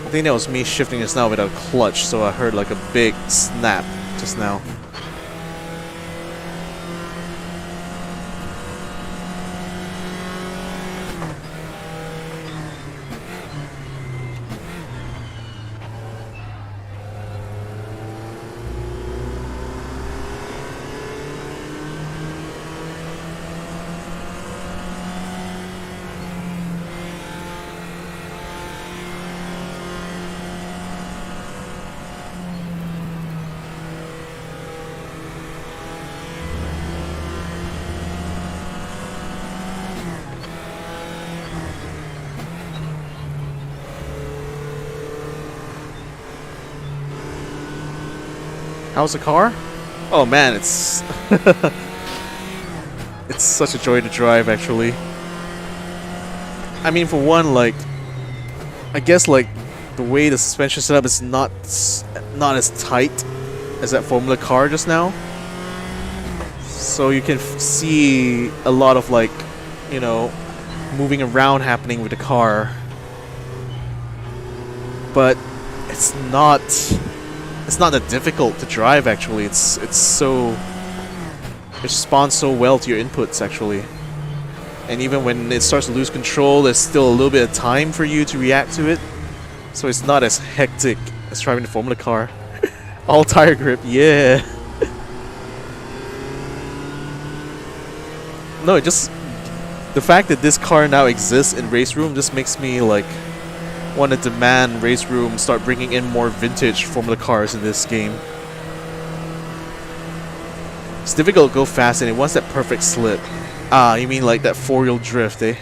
I think that was me shifting just now without a clutch, so I heard like a big snap just now. How's the car? Oh man, it's it's such a joy to drive actually. I mean, for one, like, I guess like the way the suspension setup is not as tight as that Formula car just now. So you can see a lot of like, you know, moving around happening with the car. But it's not that difficult to drive actually. It responds so well to your inputs actually. And even when it starts to lose control, there's still a little bit of time for you to react to it. So it's not as hectic as driving the Formula car. All tire grip, yeah. No, it just, the fact that this car now exists in Race Room just makes me like want to demand Race Room start bringing in more vintage Formula cars in this game. It's difficult to go fast and it wants that perfect slip. Ah, you mean like that four-wheel drift, eh?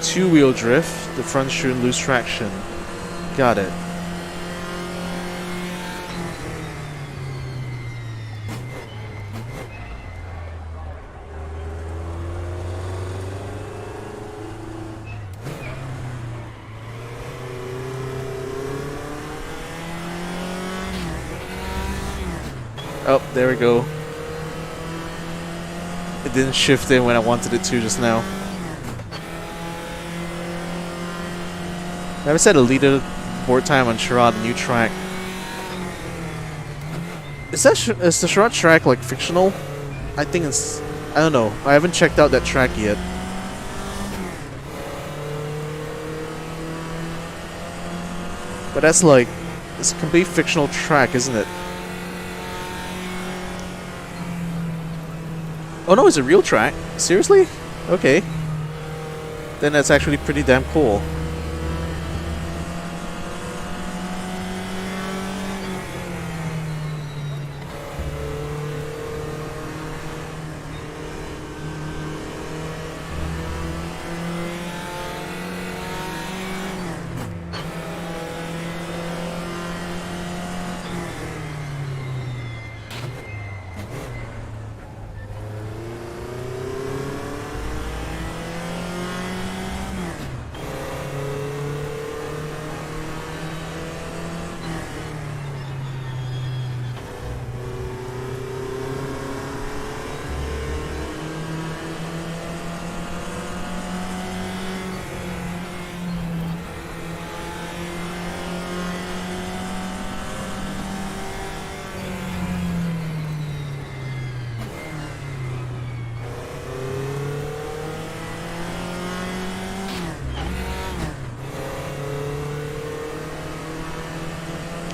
Two-wheel drift, the front shouldn't lose traction. Got it. Oh, there we go. It didn't shift in when I wanted it to just now. Never set a leaderboard time on Sherrod, the new track. Is the Sherrod track like fictional? I think it's, I don't know. I haven't checked out that track yet. But that's like, it's a complete fictional track, isn't it? Oh no, it's a real track. Seriously? Okay. Then that's actually pretty damn cool.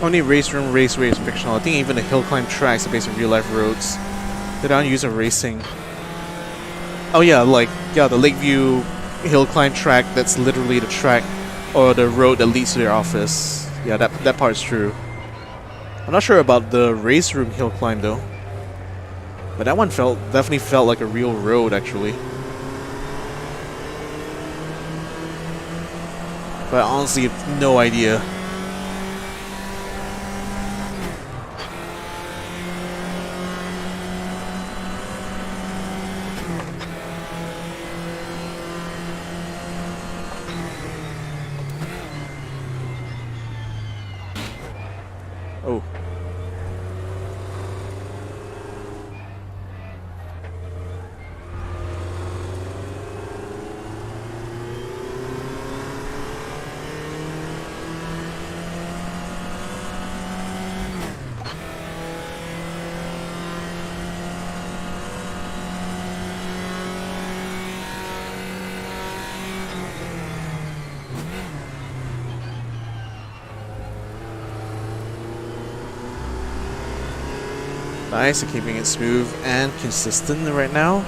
Only Race Room Raceway is fictional. I think even the hill climb tracks are based on real life roads. They don't use in racing. Oh yeah, like, yeah, the Lakeview hill climb track, that's literally the track or the road that leads to their office. Yeah, that part's true. I'm not sure about the race room hill climb though. But that one definitely felt like a real road actually. But I honestly have no idea. Oh. Nice, I'm keeping it smooth and consistent right now.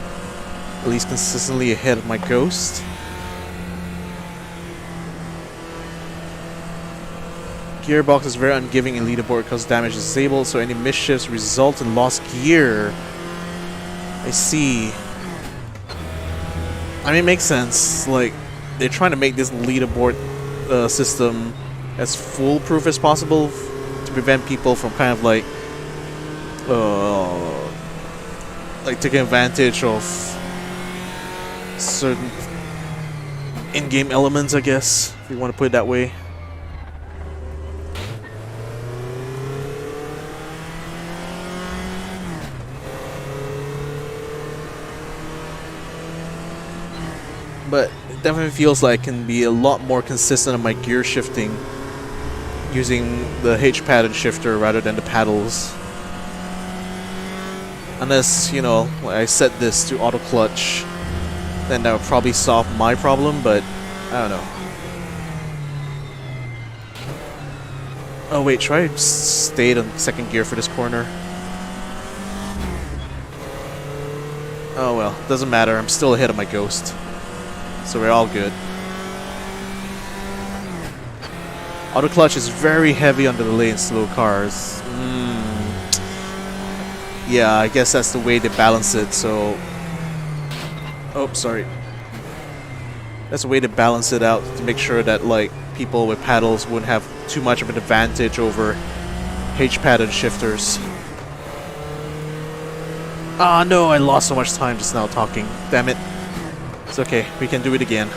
At least consistently ahead of my ghost. Gearbox is very unforgiving in leaderboard because damage is disabled, so any misshifts result in lost gear. I see. I mean, it makes sense. Like, they're trying to make this leaderboard system as foolproof as possible to prevent people from kind of like taking advantage of certain in-game elements, I guess, if you want to put it that way. But it definitely feels like it can be a lot more consistent on my gear shifting using the H pattern shifter rather than the paddles. Unless, you know, I set this to auto clutch, then that would probably solve my problem, but I don't know. Oh wait, should I stay on second gear for this corner? Oh well, doesn't matter, I'm still ahead of my ghost. So we're all good. Auto clutch is very heavy on the delay in slow cars. Yeah, I guess that's the way they balance it, so... Oh, sorry. That's the way to balance it out, to make sure that, like, people with paddles wouldn't have too much of an advantage over H-pattern shifters. Ah, no, I lost so much time just now talking. Damn it. It's okay, we can do it again.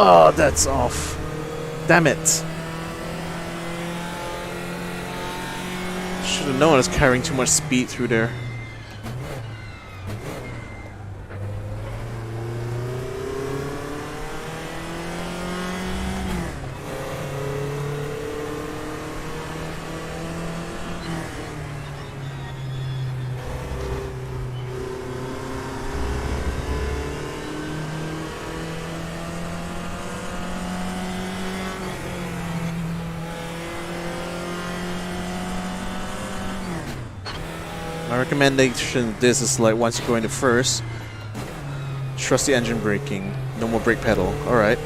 Oh, that's off. Damn it. Should have known I was carrying too much speed through there. My recommendation of this is like once you go into first, trust the engine braking. No more brake pedal. Alright.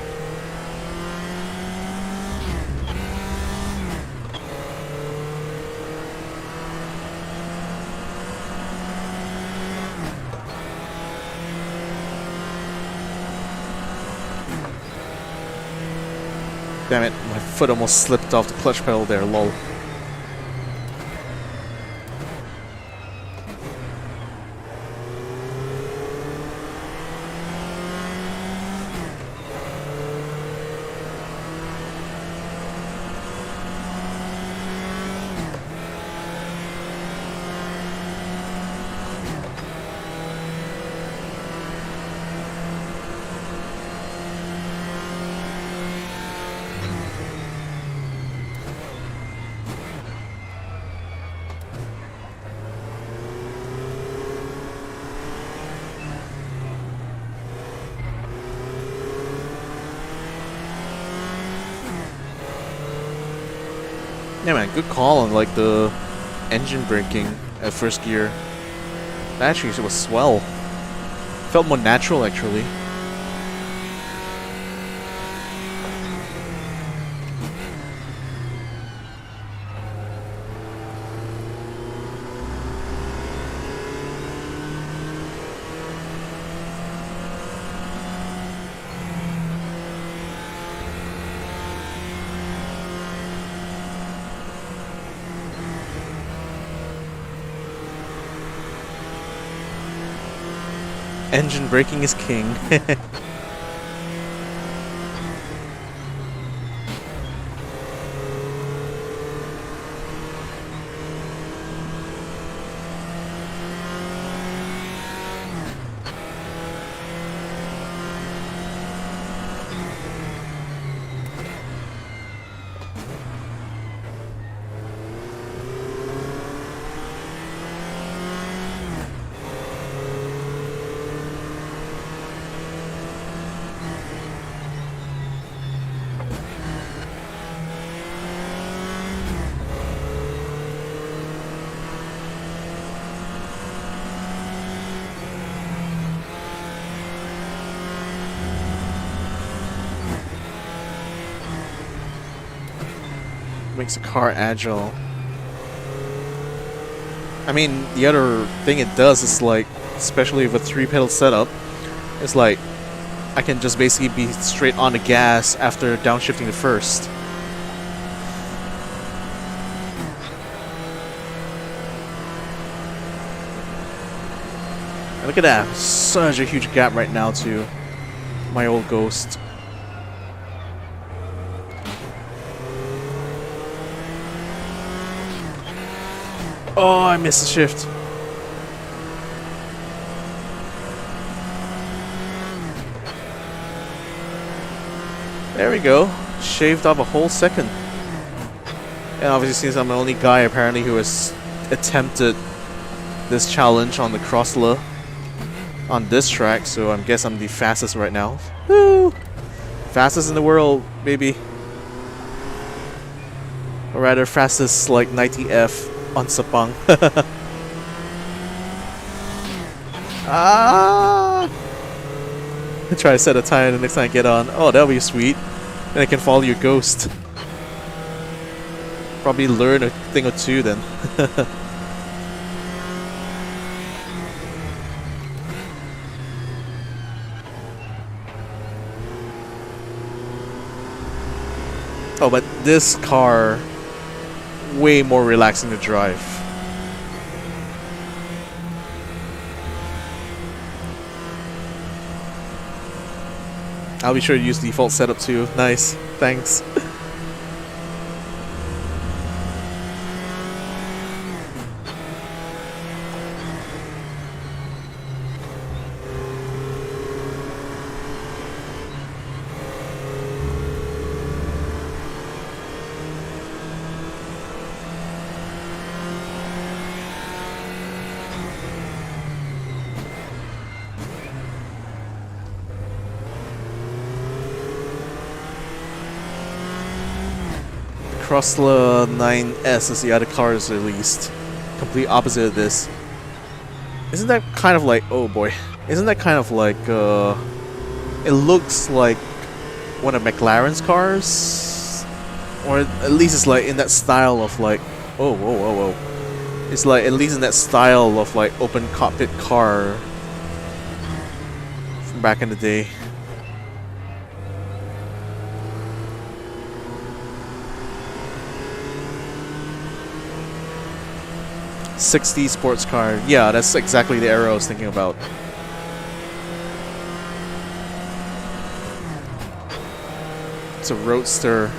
Damn it, my foot almost slipped off the clutch pedal there, lol. Yeah man, good call on like the engine braking at first gear. That actually was swell. Felt more natural actually. Engine braking is king. Makes the car agile. I mean, the other thing it does is like, especially with a 3-pedal setup, it's like I can just basically be straight on the gas after downshifting the first. And look at that, such a huge gap right now to my old Ghost. Oh, I missed the shift. There we go. Shaved off a whole second. And obviously since I'm the only guy apparently who has attempted this challenge on the Crossler on this track, so I guess I'm the fastest right now. Woo! Fastest in the world, baby. Or rather, fastest like 90F on Sepang. Ah! Try to set a time the next time I get on. Oh, that'll be sweet. Then I can follow your Ghost. Probably learn a thing or two then. Oh, but this car, way more relaxing to drive. I'll be sure to use default setup too. Nice, thanks. Crossler 9S is the other cars released. Complete opposite of this. Isn't that kind of like, oh boy, isn't that kind of like, it looks like one of McLaren's cars? Or at least it's like in that style of like, oh, whoa, whoa, whoa. It's like at least in that style of like open cockpit car from back in the day. 60 sports car. Yeah, that's exactly the era I was thinking about. It's a roadster.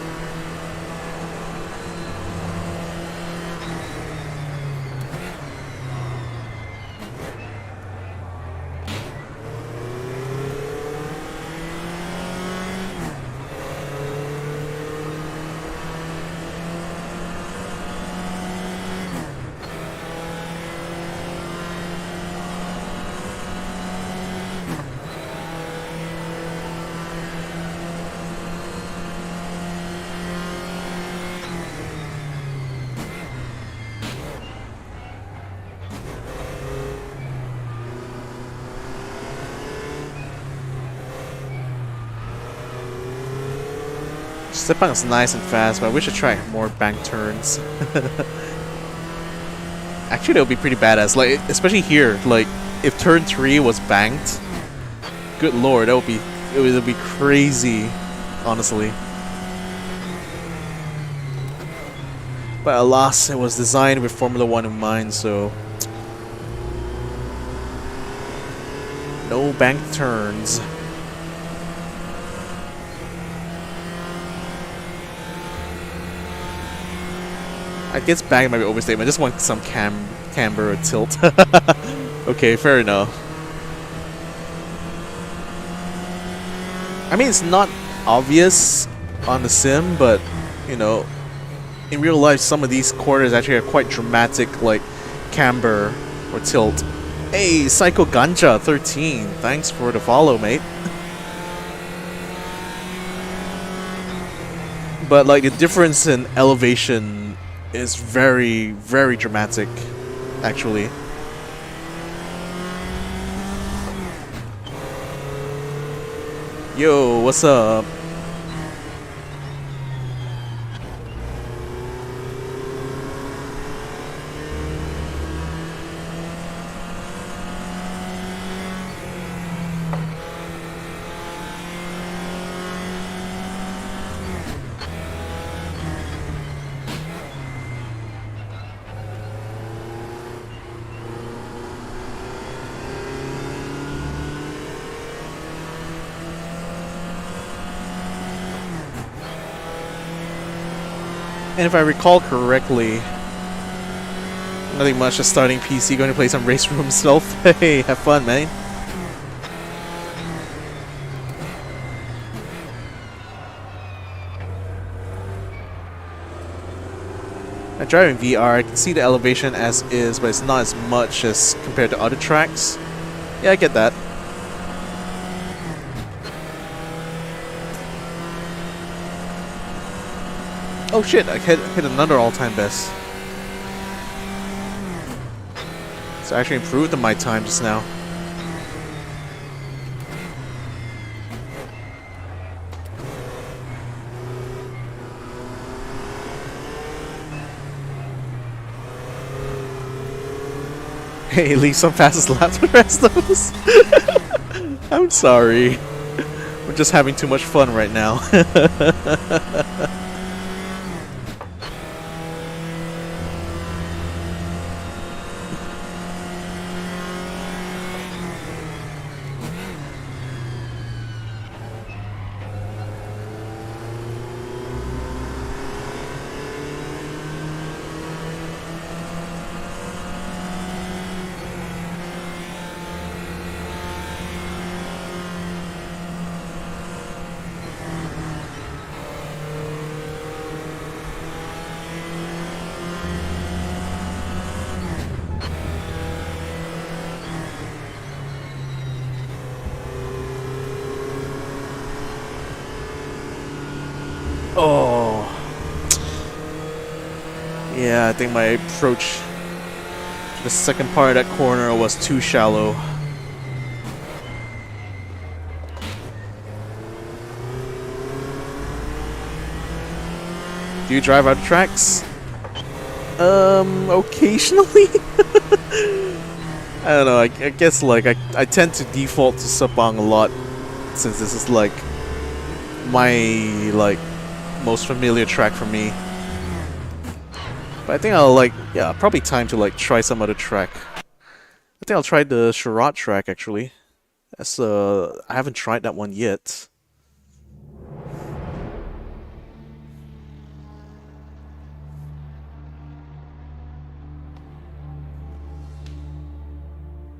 Sepang is nice and fast, but I wish I tried more bank turns. Actually, that would be pretty badass. Like, especially here, like if turn 3 was banked, good lord, that would be it would be crazy, honestly. But alas, it was designed with Formula 1 in mind, so no bank turns. I guess bang might be overstatement. I just want some camber or tilt. Okay, fair enough. I mean, it's not obvious on the sim, but you know, in real life, some of these corners actually are quite dramatic, like camber or tilt. Hey, Psycho Ganja 13, thanks for the follow, mate. But like the difference in elevation is very, very dramatic, actually. Yo, what's up? And if I recall correctly, nothing much, just starting PC, going to play some race room stuff. Hey, have fun, man. I'm driving VR, I can see the elevation as is, but it's not as much as compared to other tracks. Yeah, I get that. Oh shit, I hit another all-time best. So I actually improved on my time just now. Hey, leave some fastest laps for the rest of us. I'm sorry. We're just having too much fun right now. Oh. Yeah, I think my approach to the second part of that corner was too shallow. Do you drive out of tracks? Occasionally? I don't know, I guess like I tend to default to Sepang a lot, since this is like my like most familiar track for me. But I think I'll like, yeah, probably time to like try some other track. I think I'll try the Charade track actually. That's I haven't tried that one yet.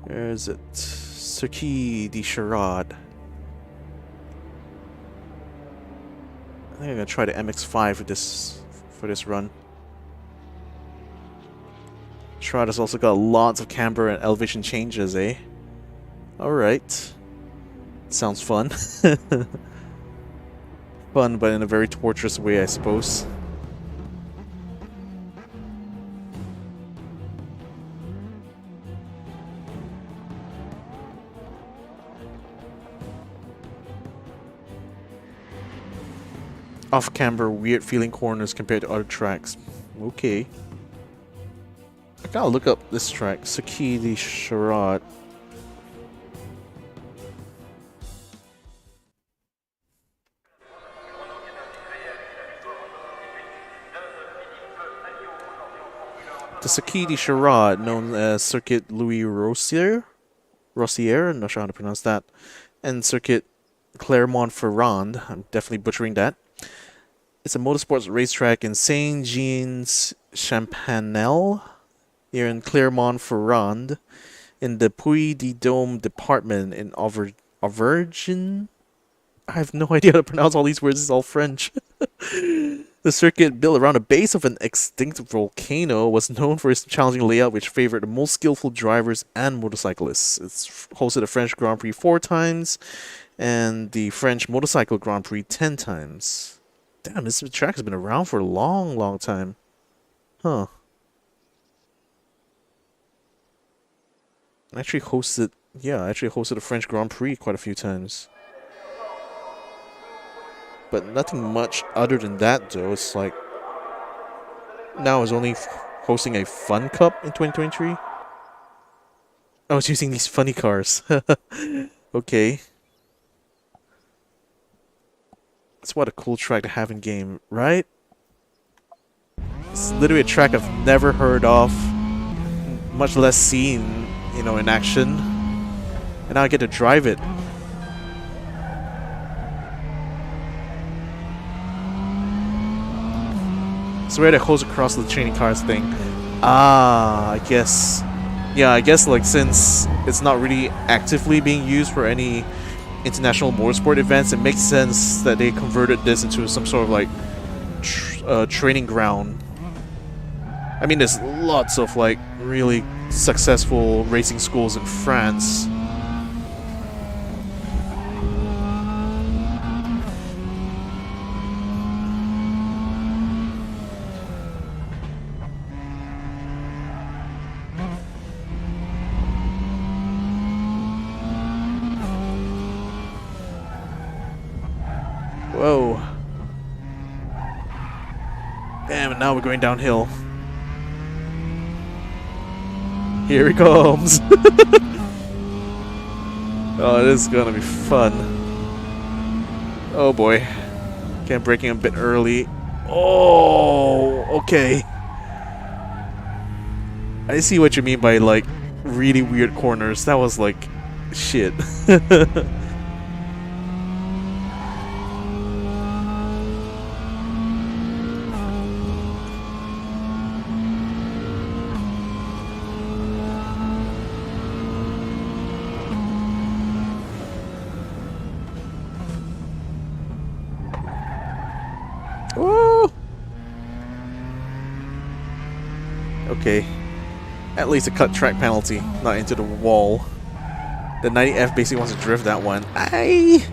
Where is it? Circuit de Charade. I think I'm gonna try the MX-5 for this run. Charade has also got lots of camber and elevation changes, eh? Alright. Sounds fun. Fun, but in a very torturous way, I suppose. Off-camber, weird feeling corners compared to other tracks. Okay. I gotta look up this track, Circuit de Charade. The Circuit de Charade, known as Circuit Louis Rossier, I'm not sure how to pronounce that, and Circuit Clermont-Ferrand, I'm definitely butchering that. It's a motorsports racetrack in Saint-Jean-Champanel, here in Clermont-Ferrand, in the Puy-de-Dôme department in Auvergne. I have no idea how to pronounce all these words, it's all French. The circuit, built around the base of an extinct volcano, was known for its challenging layout, which favored the most skillful drivers and motorcyclists. It's hosted the French Grand Prix 4 times, and the French Motorcycle Grand Prix 10 times. Damn, this track has been around for a long, long time. Huh. I actually hosted the French Grand Prix quite a few times. But nothing much other than that, though. It's like, now it's only hosting a Fun Cup in 2023. Oh, it's using these funny cars. Okay. That's what a cool track to have in game, right? It's literally a track I've never heard of, much less seen, you know, in action. And now I get to drive it. So where the hose across the training cars thing. Ah, I guess. Yeah, I guess like since it's not really actively being used for any international motorsport events, it makes sense that they converted this into some sort of like training ground. I mean, there's lots of like really successful racing schools in France. Whoa. Damn, and now we're going downhill. Here he comes. Oh, this is gonna be fun. Oh boy. Okay, I'm braking a bit early. Oh, okay. I see what you mean by like really weird corners. That was like shit. Okay. At least a cut track penalty, not into the wall. The 90F basically wants to drift that one. Aye!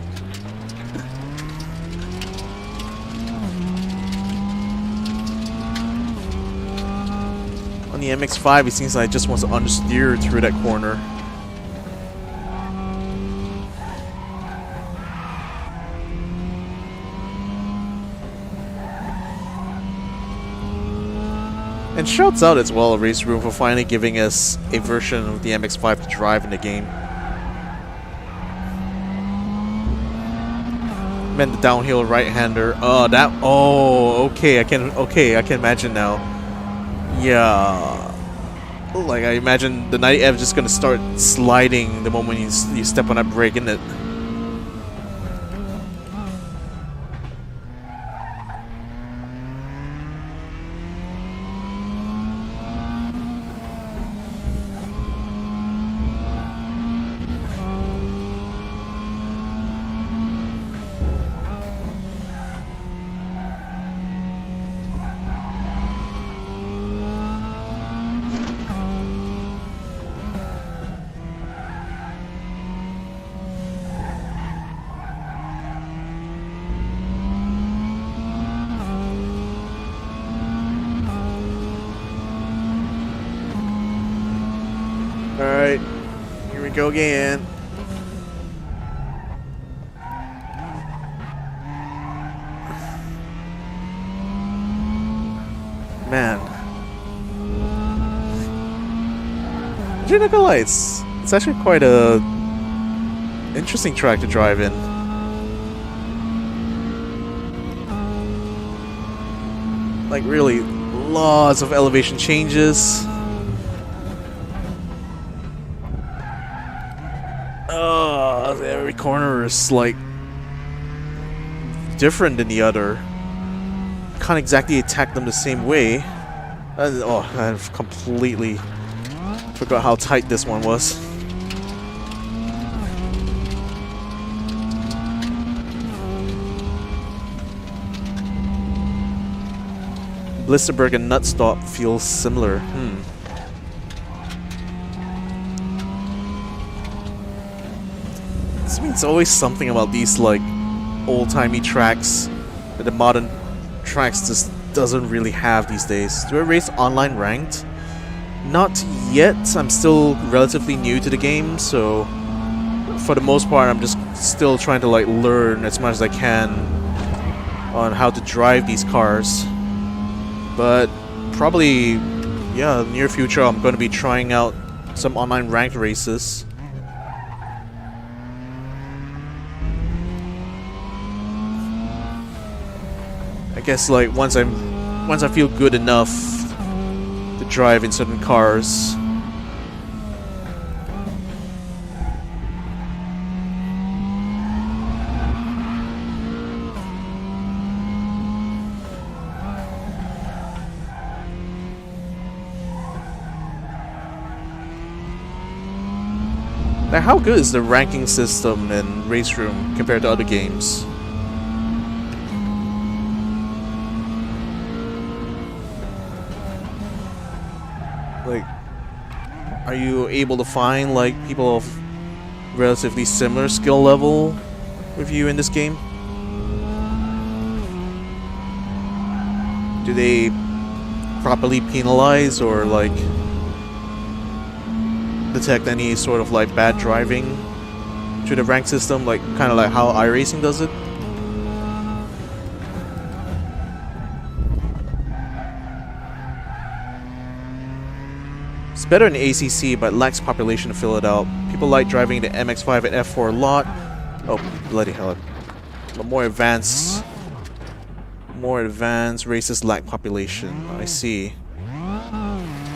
On the MX-5, it seems like it just wants to understeer through that corner. And shouts out as well, Race Room, for finally giving us a version of the MX-5 to drive in the game. Meant the downhill right-hander. Oh, that. Oh, okay. I can imagine now. Yeah. Like, I imagine the 90F just gonna start sliding the moment you step on that brake, isn't it? Alright, here we go again. Man. G29, it's actually quite a interesting track to drive in. Like, really, lots of elevation changes. Every corner is like different than the other. Can't exactly attack them the same way. Oh, I've completely forgot how tight this one was. Blisterberg and Nutstop feel similar. This means always something about these like old-timey tracks that the modern tracks just doesn't really have these days. Do I race online ranked? Not yet. I'm still relatively new to the game, so for the most part I'm just still trying to like learn as much as I can on how to drive these cars. But probably, yeah, near future I'm going to be trying out some online ranked races. I guess like once I feel good enough to drive in certain cars. Now, how good is the ranking system in Race Room compared to other games? Like, are you able to find like people of relatively similar skill level with you in this game? Do they properly penalize or like detect any sort of like bad driving through the rank system, like kind of like how iRacing does it? It's better in ACC, but lacks population to fill it out. People like driving the MX-5 and F4 a lot. Oh, bloody hell. But more advanced races lack population. I see.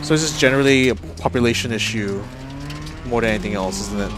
So it's just generally a population issue more than anything else, isn't it?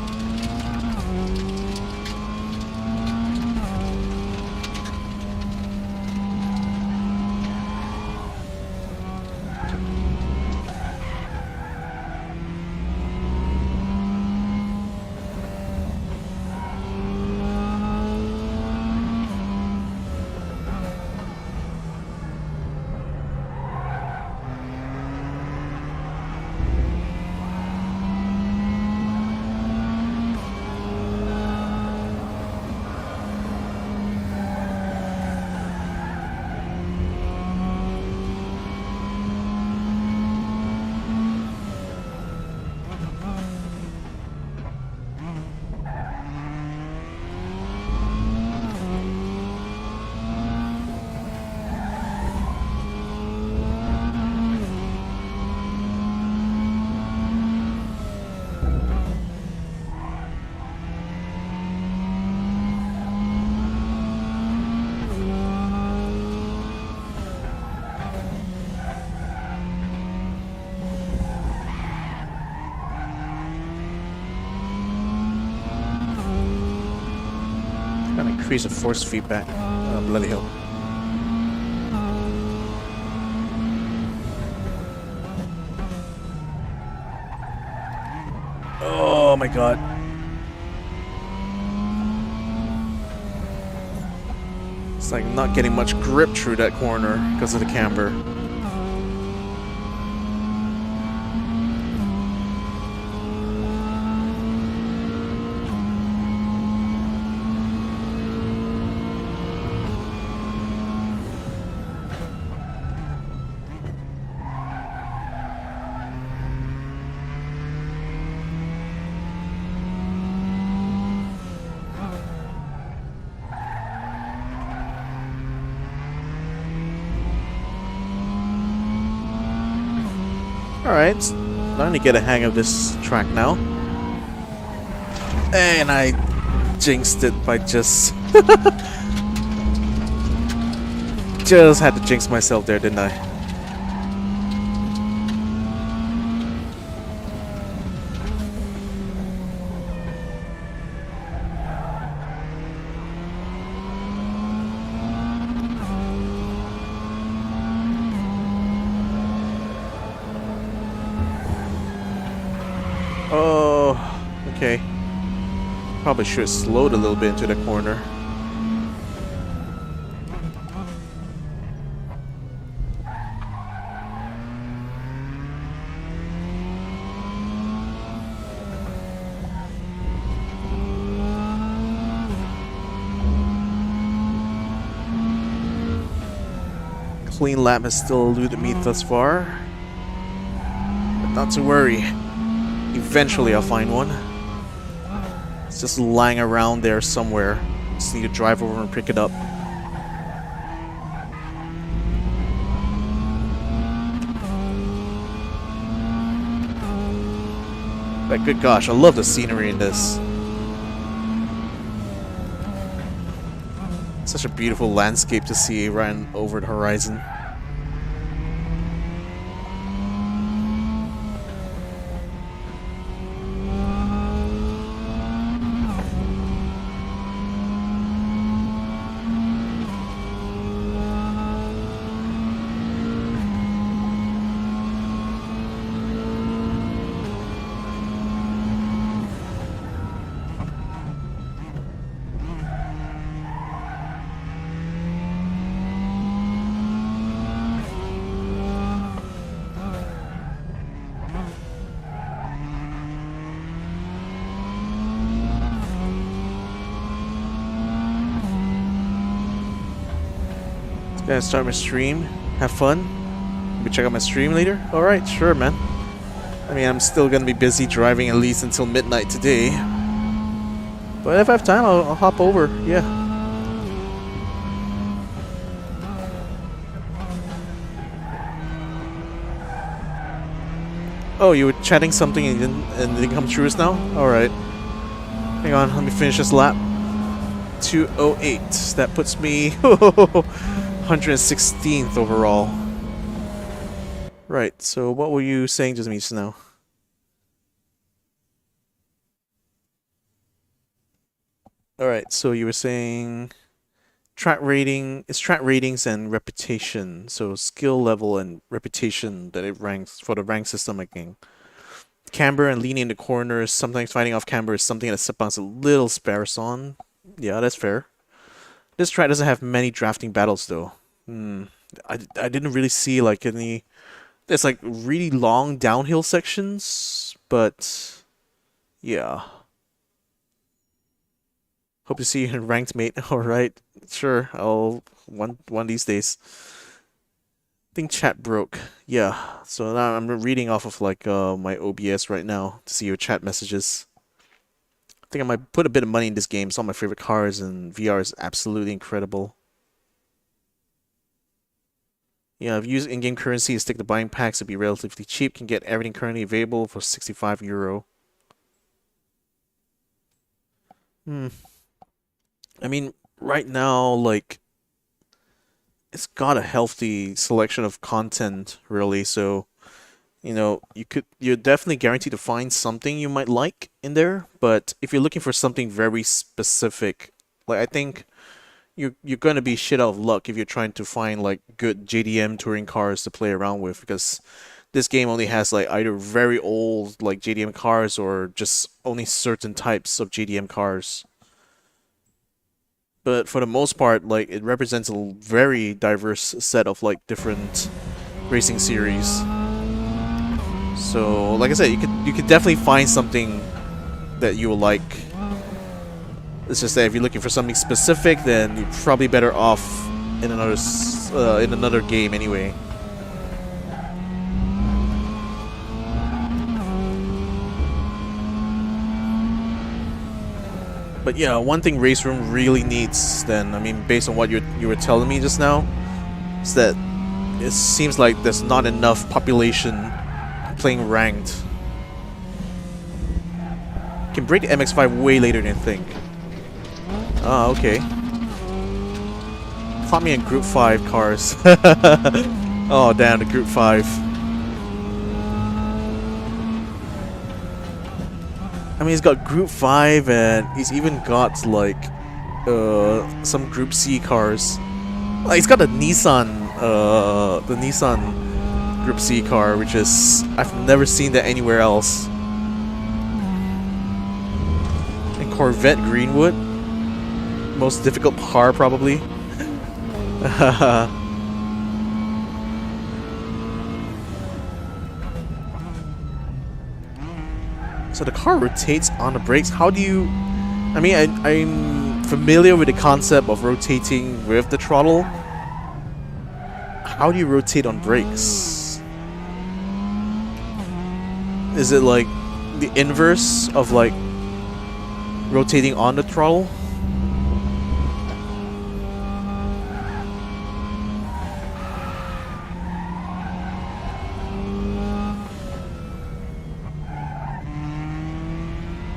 increase the force feedback. Oh, bloody hell. Oh my god. It's like not getting much grip through that corner because of the camber. Alright, starting to get a hang of this track now. And I jinxed it by just... just had to jinx myself there, didn't I? Oh, okay. Probably should have slowed a little bit into the corner. Clean lap has still eluded me thus far. But not to worry. Eventually I'll find one. It's just lying around there somewhere. Just need to drive over and pick it up. But good gosh, I love the scenery in this. Such a beautiful landscape to see right over the horizon. Gonna start my stream. Have fun. Maybe check out my stream later. Alright, sure, man. I mean, I'm still gonna be busy driving at least until midnight today. But if I have time, I'll hop over. Yeah. Oh, you were chatting something and it didn't come true just now? Alright. Hang on, let me finish this lap. 2:08. That puts me 116th overall. Right, so what were you saying to me just now? Alright, so you were saying track rating, it's track ratings and reputation. So skill level and reputation that it ranks for the rank system again. Camber and leaning in the corners, sometimes fighting off camber is something that Sepang's a little sparse on. Yeah, that's fair. This track doesn't have many drafting battles though. I didn't really see like any... There's like really long downhill sections, but yeah. Hope to see you in ranked, mate. Alright, sure, I'll one of these days. I think chat broke. Yeah, so now I'm reading off of like my OBS right now to see your chat messages. I think I might put a bit of money in this game. It's all my favorite cars, and VR is absolutely incredible. Yeah, if you use in-game currency to stick the buying packs, it'd be relatively cheap. Can get everything currently available for €65. I mean, right now, like, it's got a healthy selection of content, really, so, you know, you're definitely guaranteed to find something you might like in there, but if you're looking for something very specific, like, I think you're gonna be shit out of luck if you're trying to find like good JDM touring cars to play around with, because this game only has like either very old like JDM cars or just only certain types of JDM cars. But for the most part, like it represents a very diverse set of like different racing series. So, like I said, you could definitely find something that you will like. It's just that if you're looking for something specific, then you're probably better off in another game anyway. But yeah, one thing Race Room really needs, then, I mean, based on what you were telling me just now, is that it seems like there's not enough population playing ranked. You can break the MX-5 way later than you think. Ah, okay. Caught me in Group 5 cars. Oh, damn, the Group 5. I mean, he's got Group 5 and he's even got, like, some Group C cars. He's got the Nissan Group C car, which is... I've never seen that anywhere else. And Corvette Greenwood. Most difficult car, probably. So the car rotates on the brakes. How do you... I mean, I'm familiar with the concept of rotating with the throttle. How do you rotate on brakes? Is it like the inverse of like rotating on the throttle?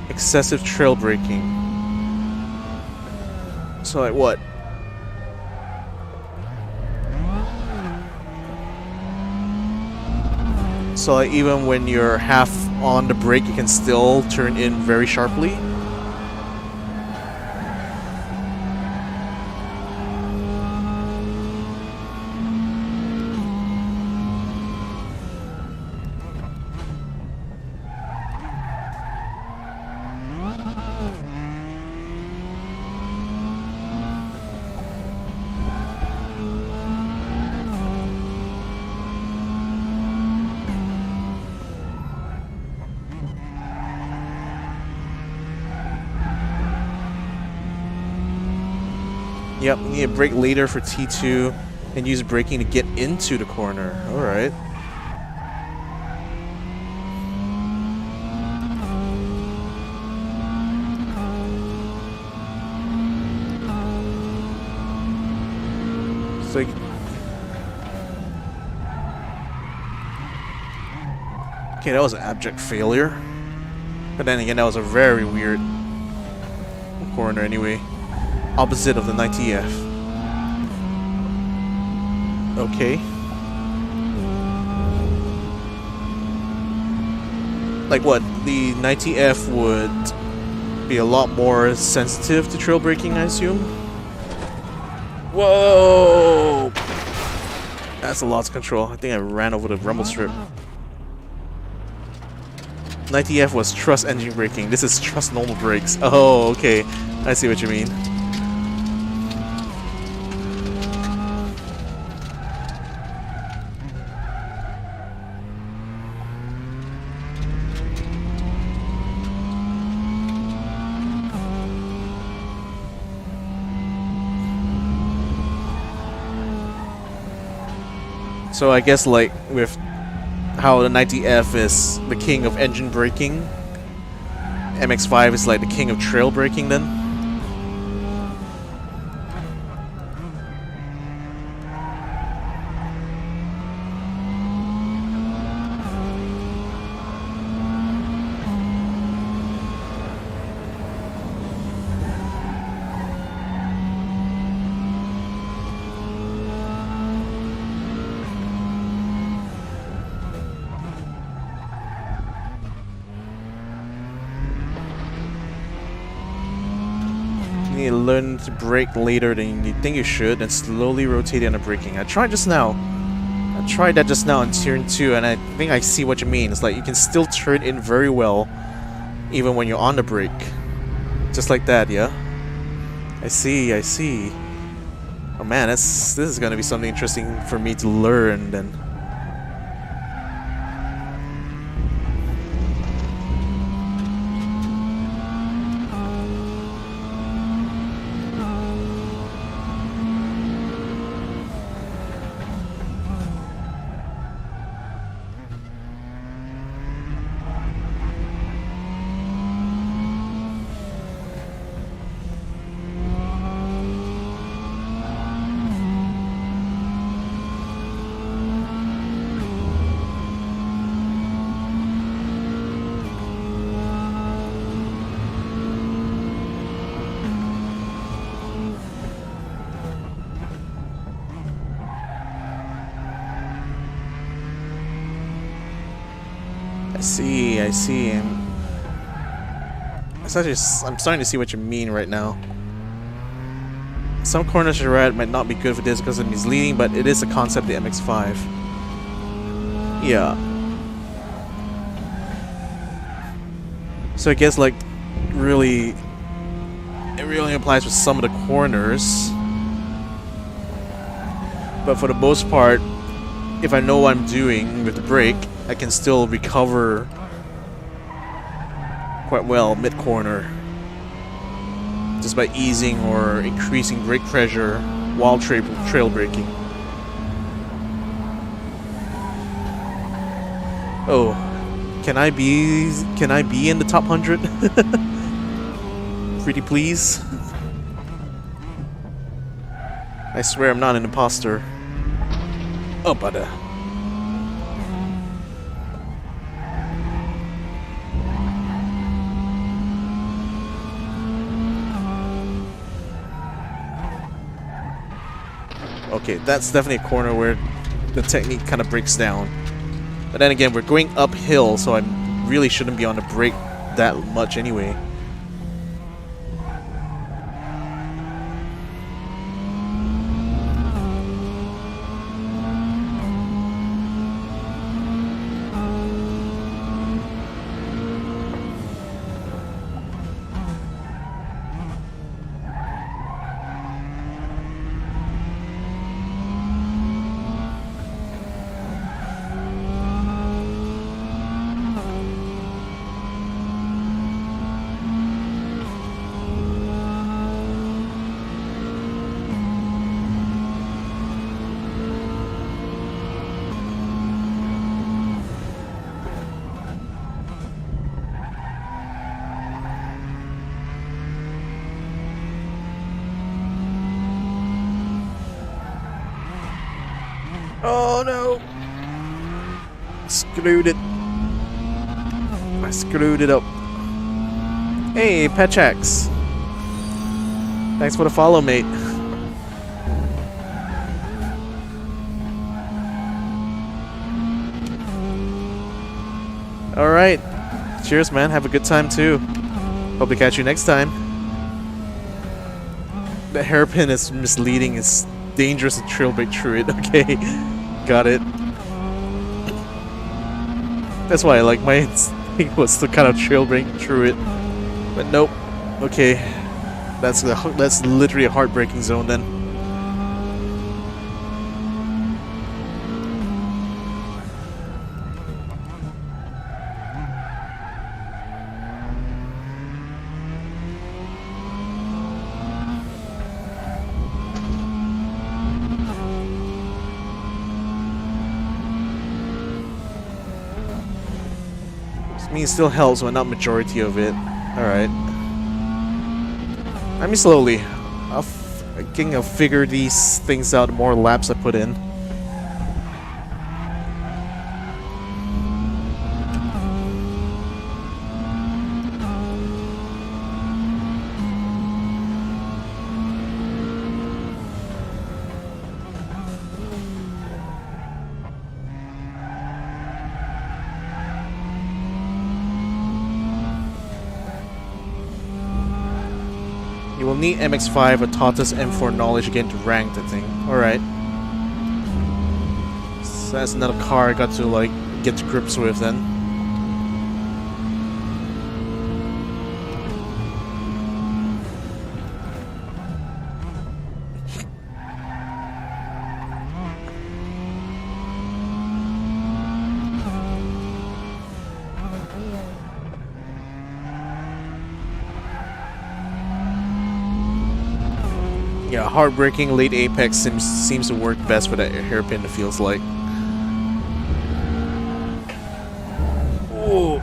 Excessive trail braking. So like what? So like even when you're half on the brake, you can still turn in very sharply? Yep, we need to brake later for T2 and use braking to get into the corner. Alright. So okay, that was an abject failure. But then again, that was a very weird corner anyway. Opposite of the 90F. Okay. Like what? The 90F would be a lot more sensitive to trail braking, I assume? Whoa! That's a loss of control. I think I ran over the rumble strip. 90F was trust engine braking. This is trust normal brakes. Oh, okay. I see what you mean. So I guess like with how the 90F is the king of engine braking, MX-5 is like the king of trail braking then? You learn to brake later than you think you should, and slowly rotate on the braking. I tried just now. I tried that just now in turn 2, and I think I see what you mean. It's like you can still turn in very well, even when you're on the brake. Just like that, yeah? I see, I see. Oh man, this is gonna be something interesting for me to learn then. I see. I'm starting to see what you mean right now. Some corners you're at might not be good for this because of misleading, but it is a concept, the MX-5. Yeah. So I guess like it really applies with some of the corners. But for the most part, if I know what I'm doing with the brake, I can still recover quite well mid-corner just by easing or increasing brake pressure while trail braking. Oh, can I be in the top 100? Pretty please. I swear I'm not an imposter. Oh, but okay, that's definitely a corner where the technique kind of breaks down. But then again, we're going uphill, so I really shouldn't be on the brake that much anyway. Oh no! Screwed it. I screwed it up. Hey, Petchax. Thanks for the follow, mate. Alright. Cheers, man. Have a good time, too. Hope to catch you next time. The hairpin is misleading. It's dangerous to trail brake through it. Okay. Got it. That's why I like my thing was to kind of trail brake through it. But nope. Okay. That's literally a heartbreaking zone then. I mean, it still helps, but not majority of it. Alright. I mean, slowly. I think I'll figure these things out the more laps I put in. You You will need MX5 or Tata's M4 knowledge again to rank the thing. Alright. So that's another car I got to, like, get to grips with then. Yeah, heartbreaking late apex seems to work best for that hairpin, it feels like. Oh.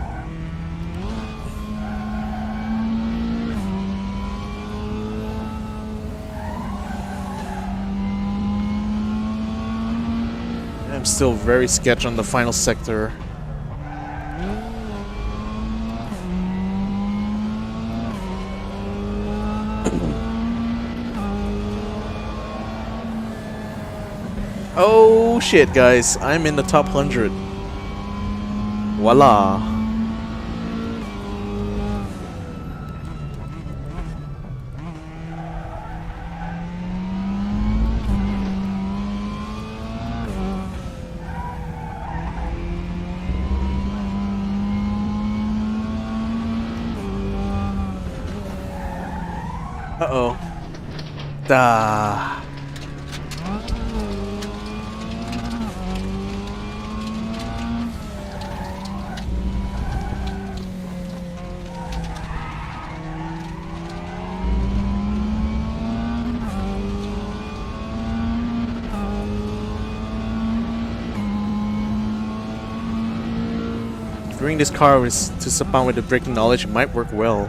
I'm still very sketch on the final sector. Oh shit, guys, I'm in the top 100. Voila. Uh-oh. Ah. Bring this car to someone with the braking knowledge, it might work well.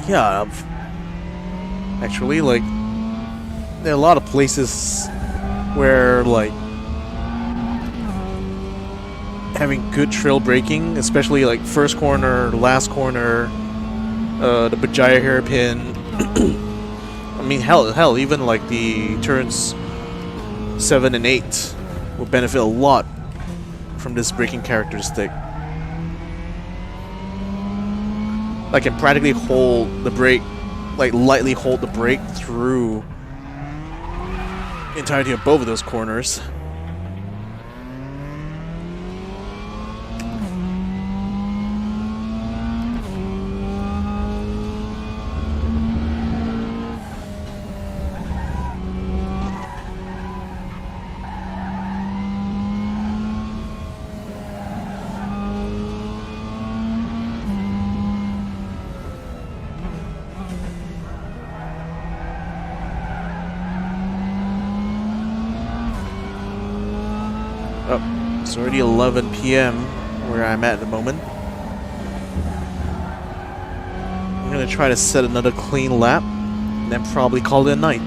Yeah, actually, like, there are a lot of places where, like, having good trail braking, especially like first corner, last corner, the Bajaya hairpin. I mean, hell, even like the turns 7 and 8 will benefit a lot from this braking characteristic. I can practically hold the brake, like lightly hold the brake through the entirety of both of those corners. Oh, it's already 11 p.m. where I'm at the moment. I'm gonna try to set another clean lap, and then probably call it a night.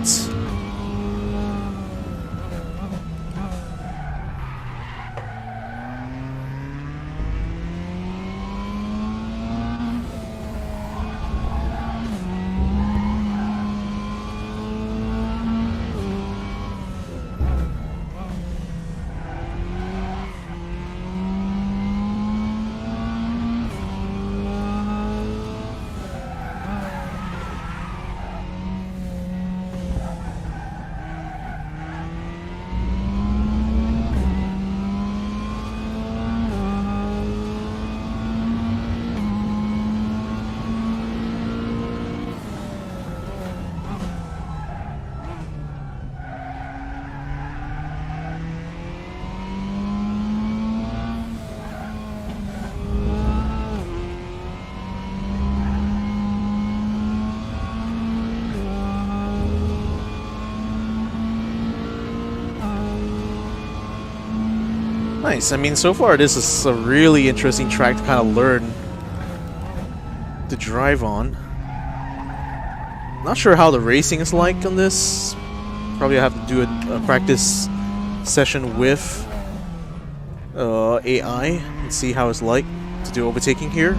Nice. I mean, so far this is a really interesting track to kind of learn to drive on. Not sure how the racing is like on this. Probably have to do a practice session with AI and see how it's like to do overtaking here.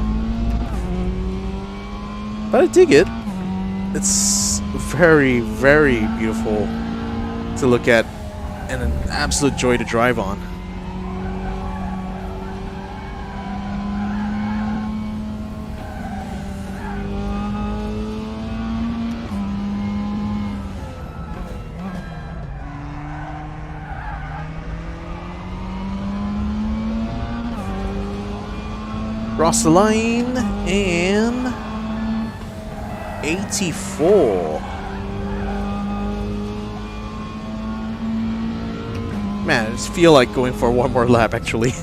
But I dig it. It's very, very beautiful to look at and an absolute joy to drive on. Cross the line and 84. Man, I just feel like going for one more lap actually.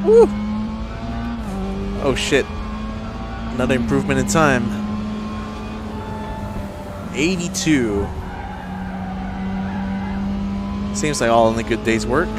Woo. Oh shit. Another improvement in time. 82. Seems like all in a good day's work.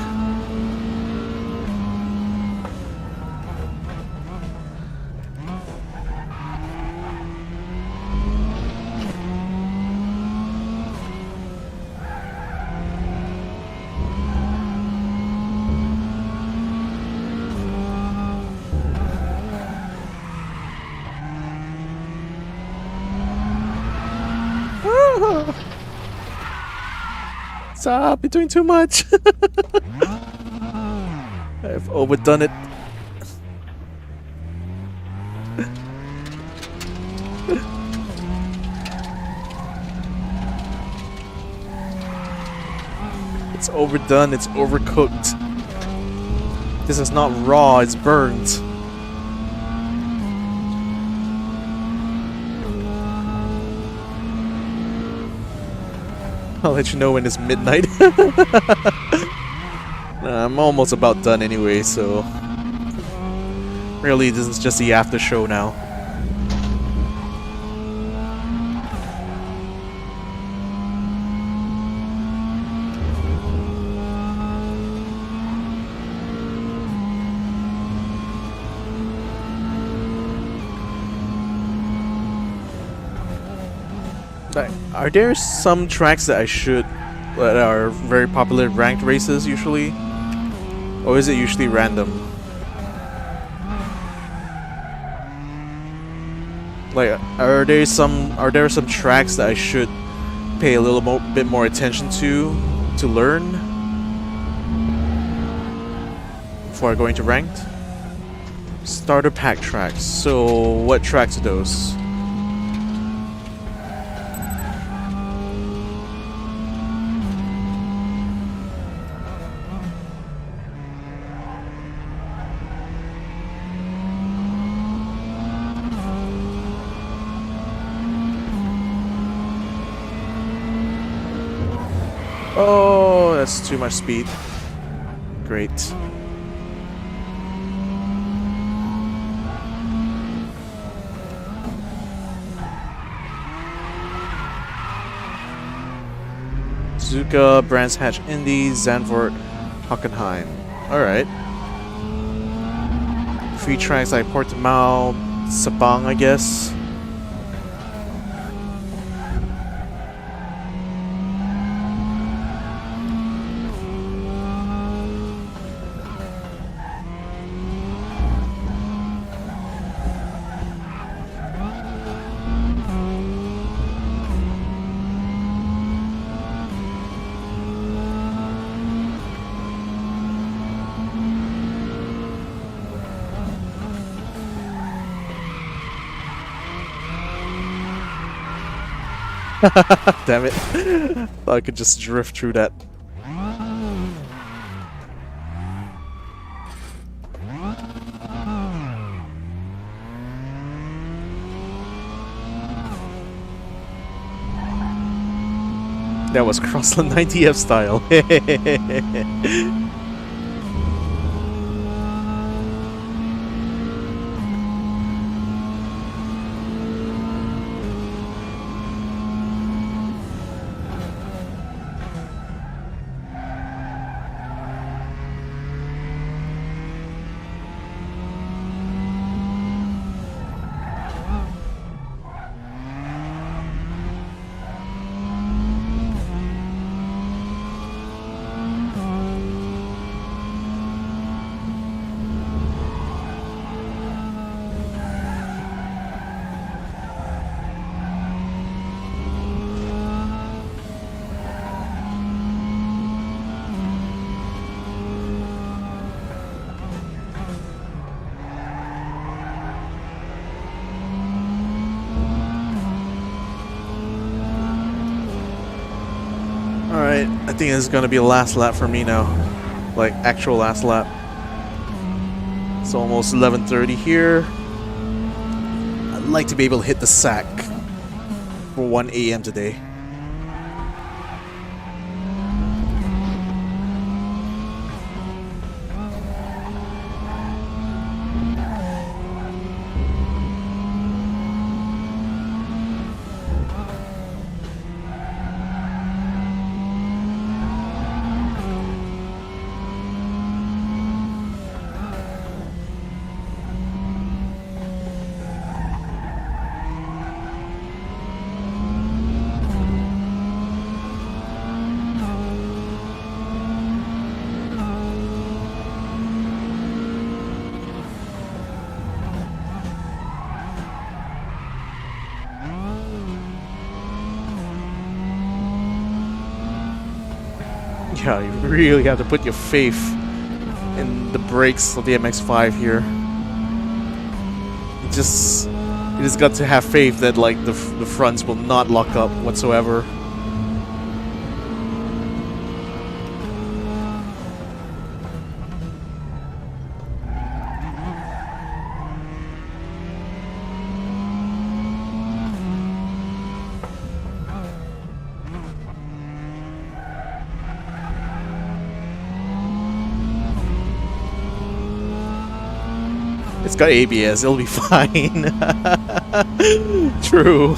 Stop, you're doing too much. I've overdone it. It's overdone, it's overcooked. This is not raw, it's burnt. I'll let you know when it's midnight. I'm almost about done anyway, so really this is just the after show now. Are there some tracks that that are very popular in ranked races usually? Or is it usually random? Like, are there some tracks that I should pay a little bit more attention to learn before going to ranked? Starter pack tracks. So what tracks are those? Oh, that's too much speed. Great. Zuka, Brands Hatch Indy, Zandvoort, Hockenheim. Alright. Free tracks like Portimao, Sabang, I guess. Damn it. Thought I could just drift through that. That was Crossland 90F style. Alright, I think this is gonna be the last lap for me now. Like, actual last lap. It's almost 11:30 here. I'd like to be able to hit the sack for 1 AM today. Yeah, you really have to put your faith in the brakes of the MX-5 here. You just got to have faith that like the fronts will not lock up whatsoever. It's got ABS, it'll be fine. True.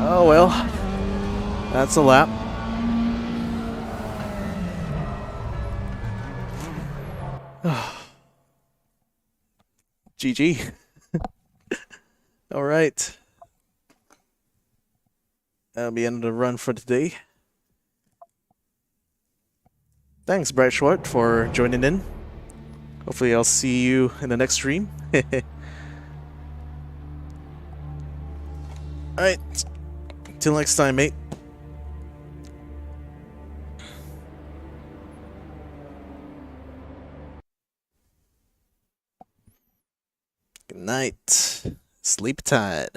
Oh well, that's a lap. GG. All right. That'll be the end of the run for today. Thanks, Brad Schwartz, for joining in. Hopefully I'll see you in the next stream. Alright. Till next time, mate. Good night. Sleep tight.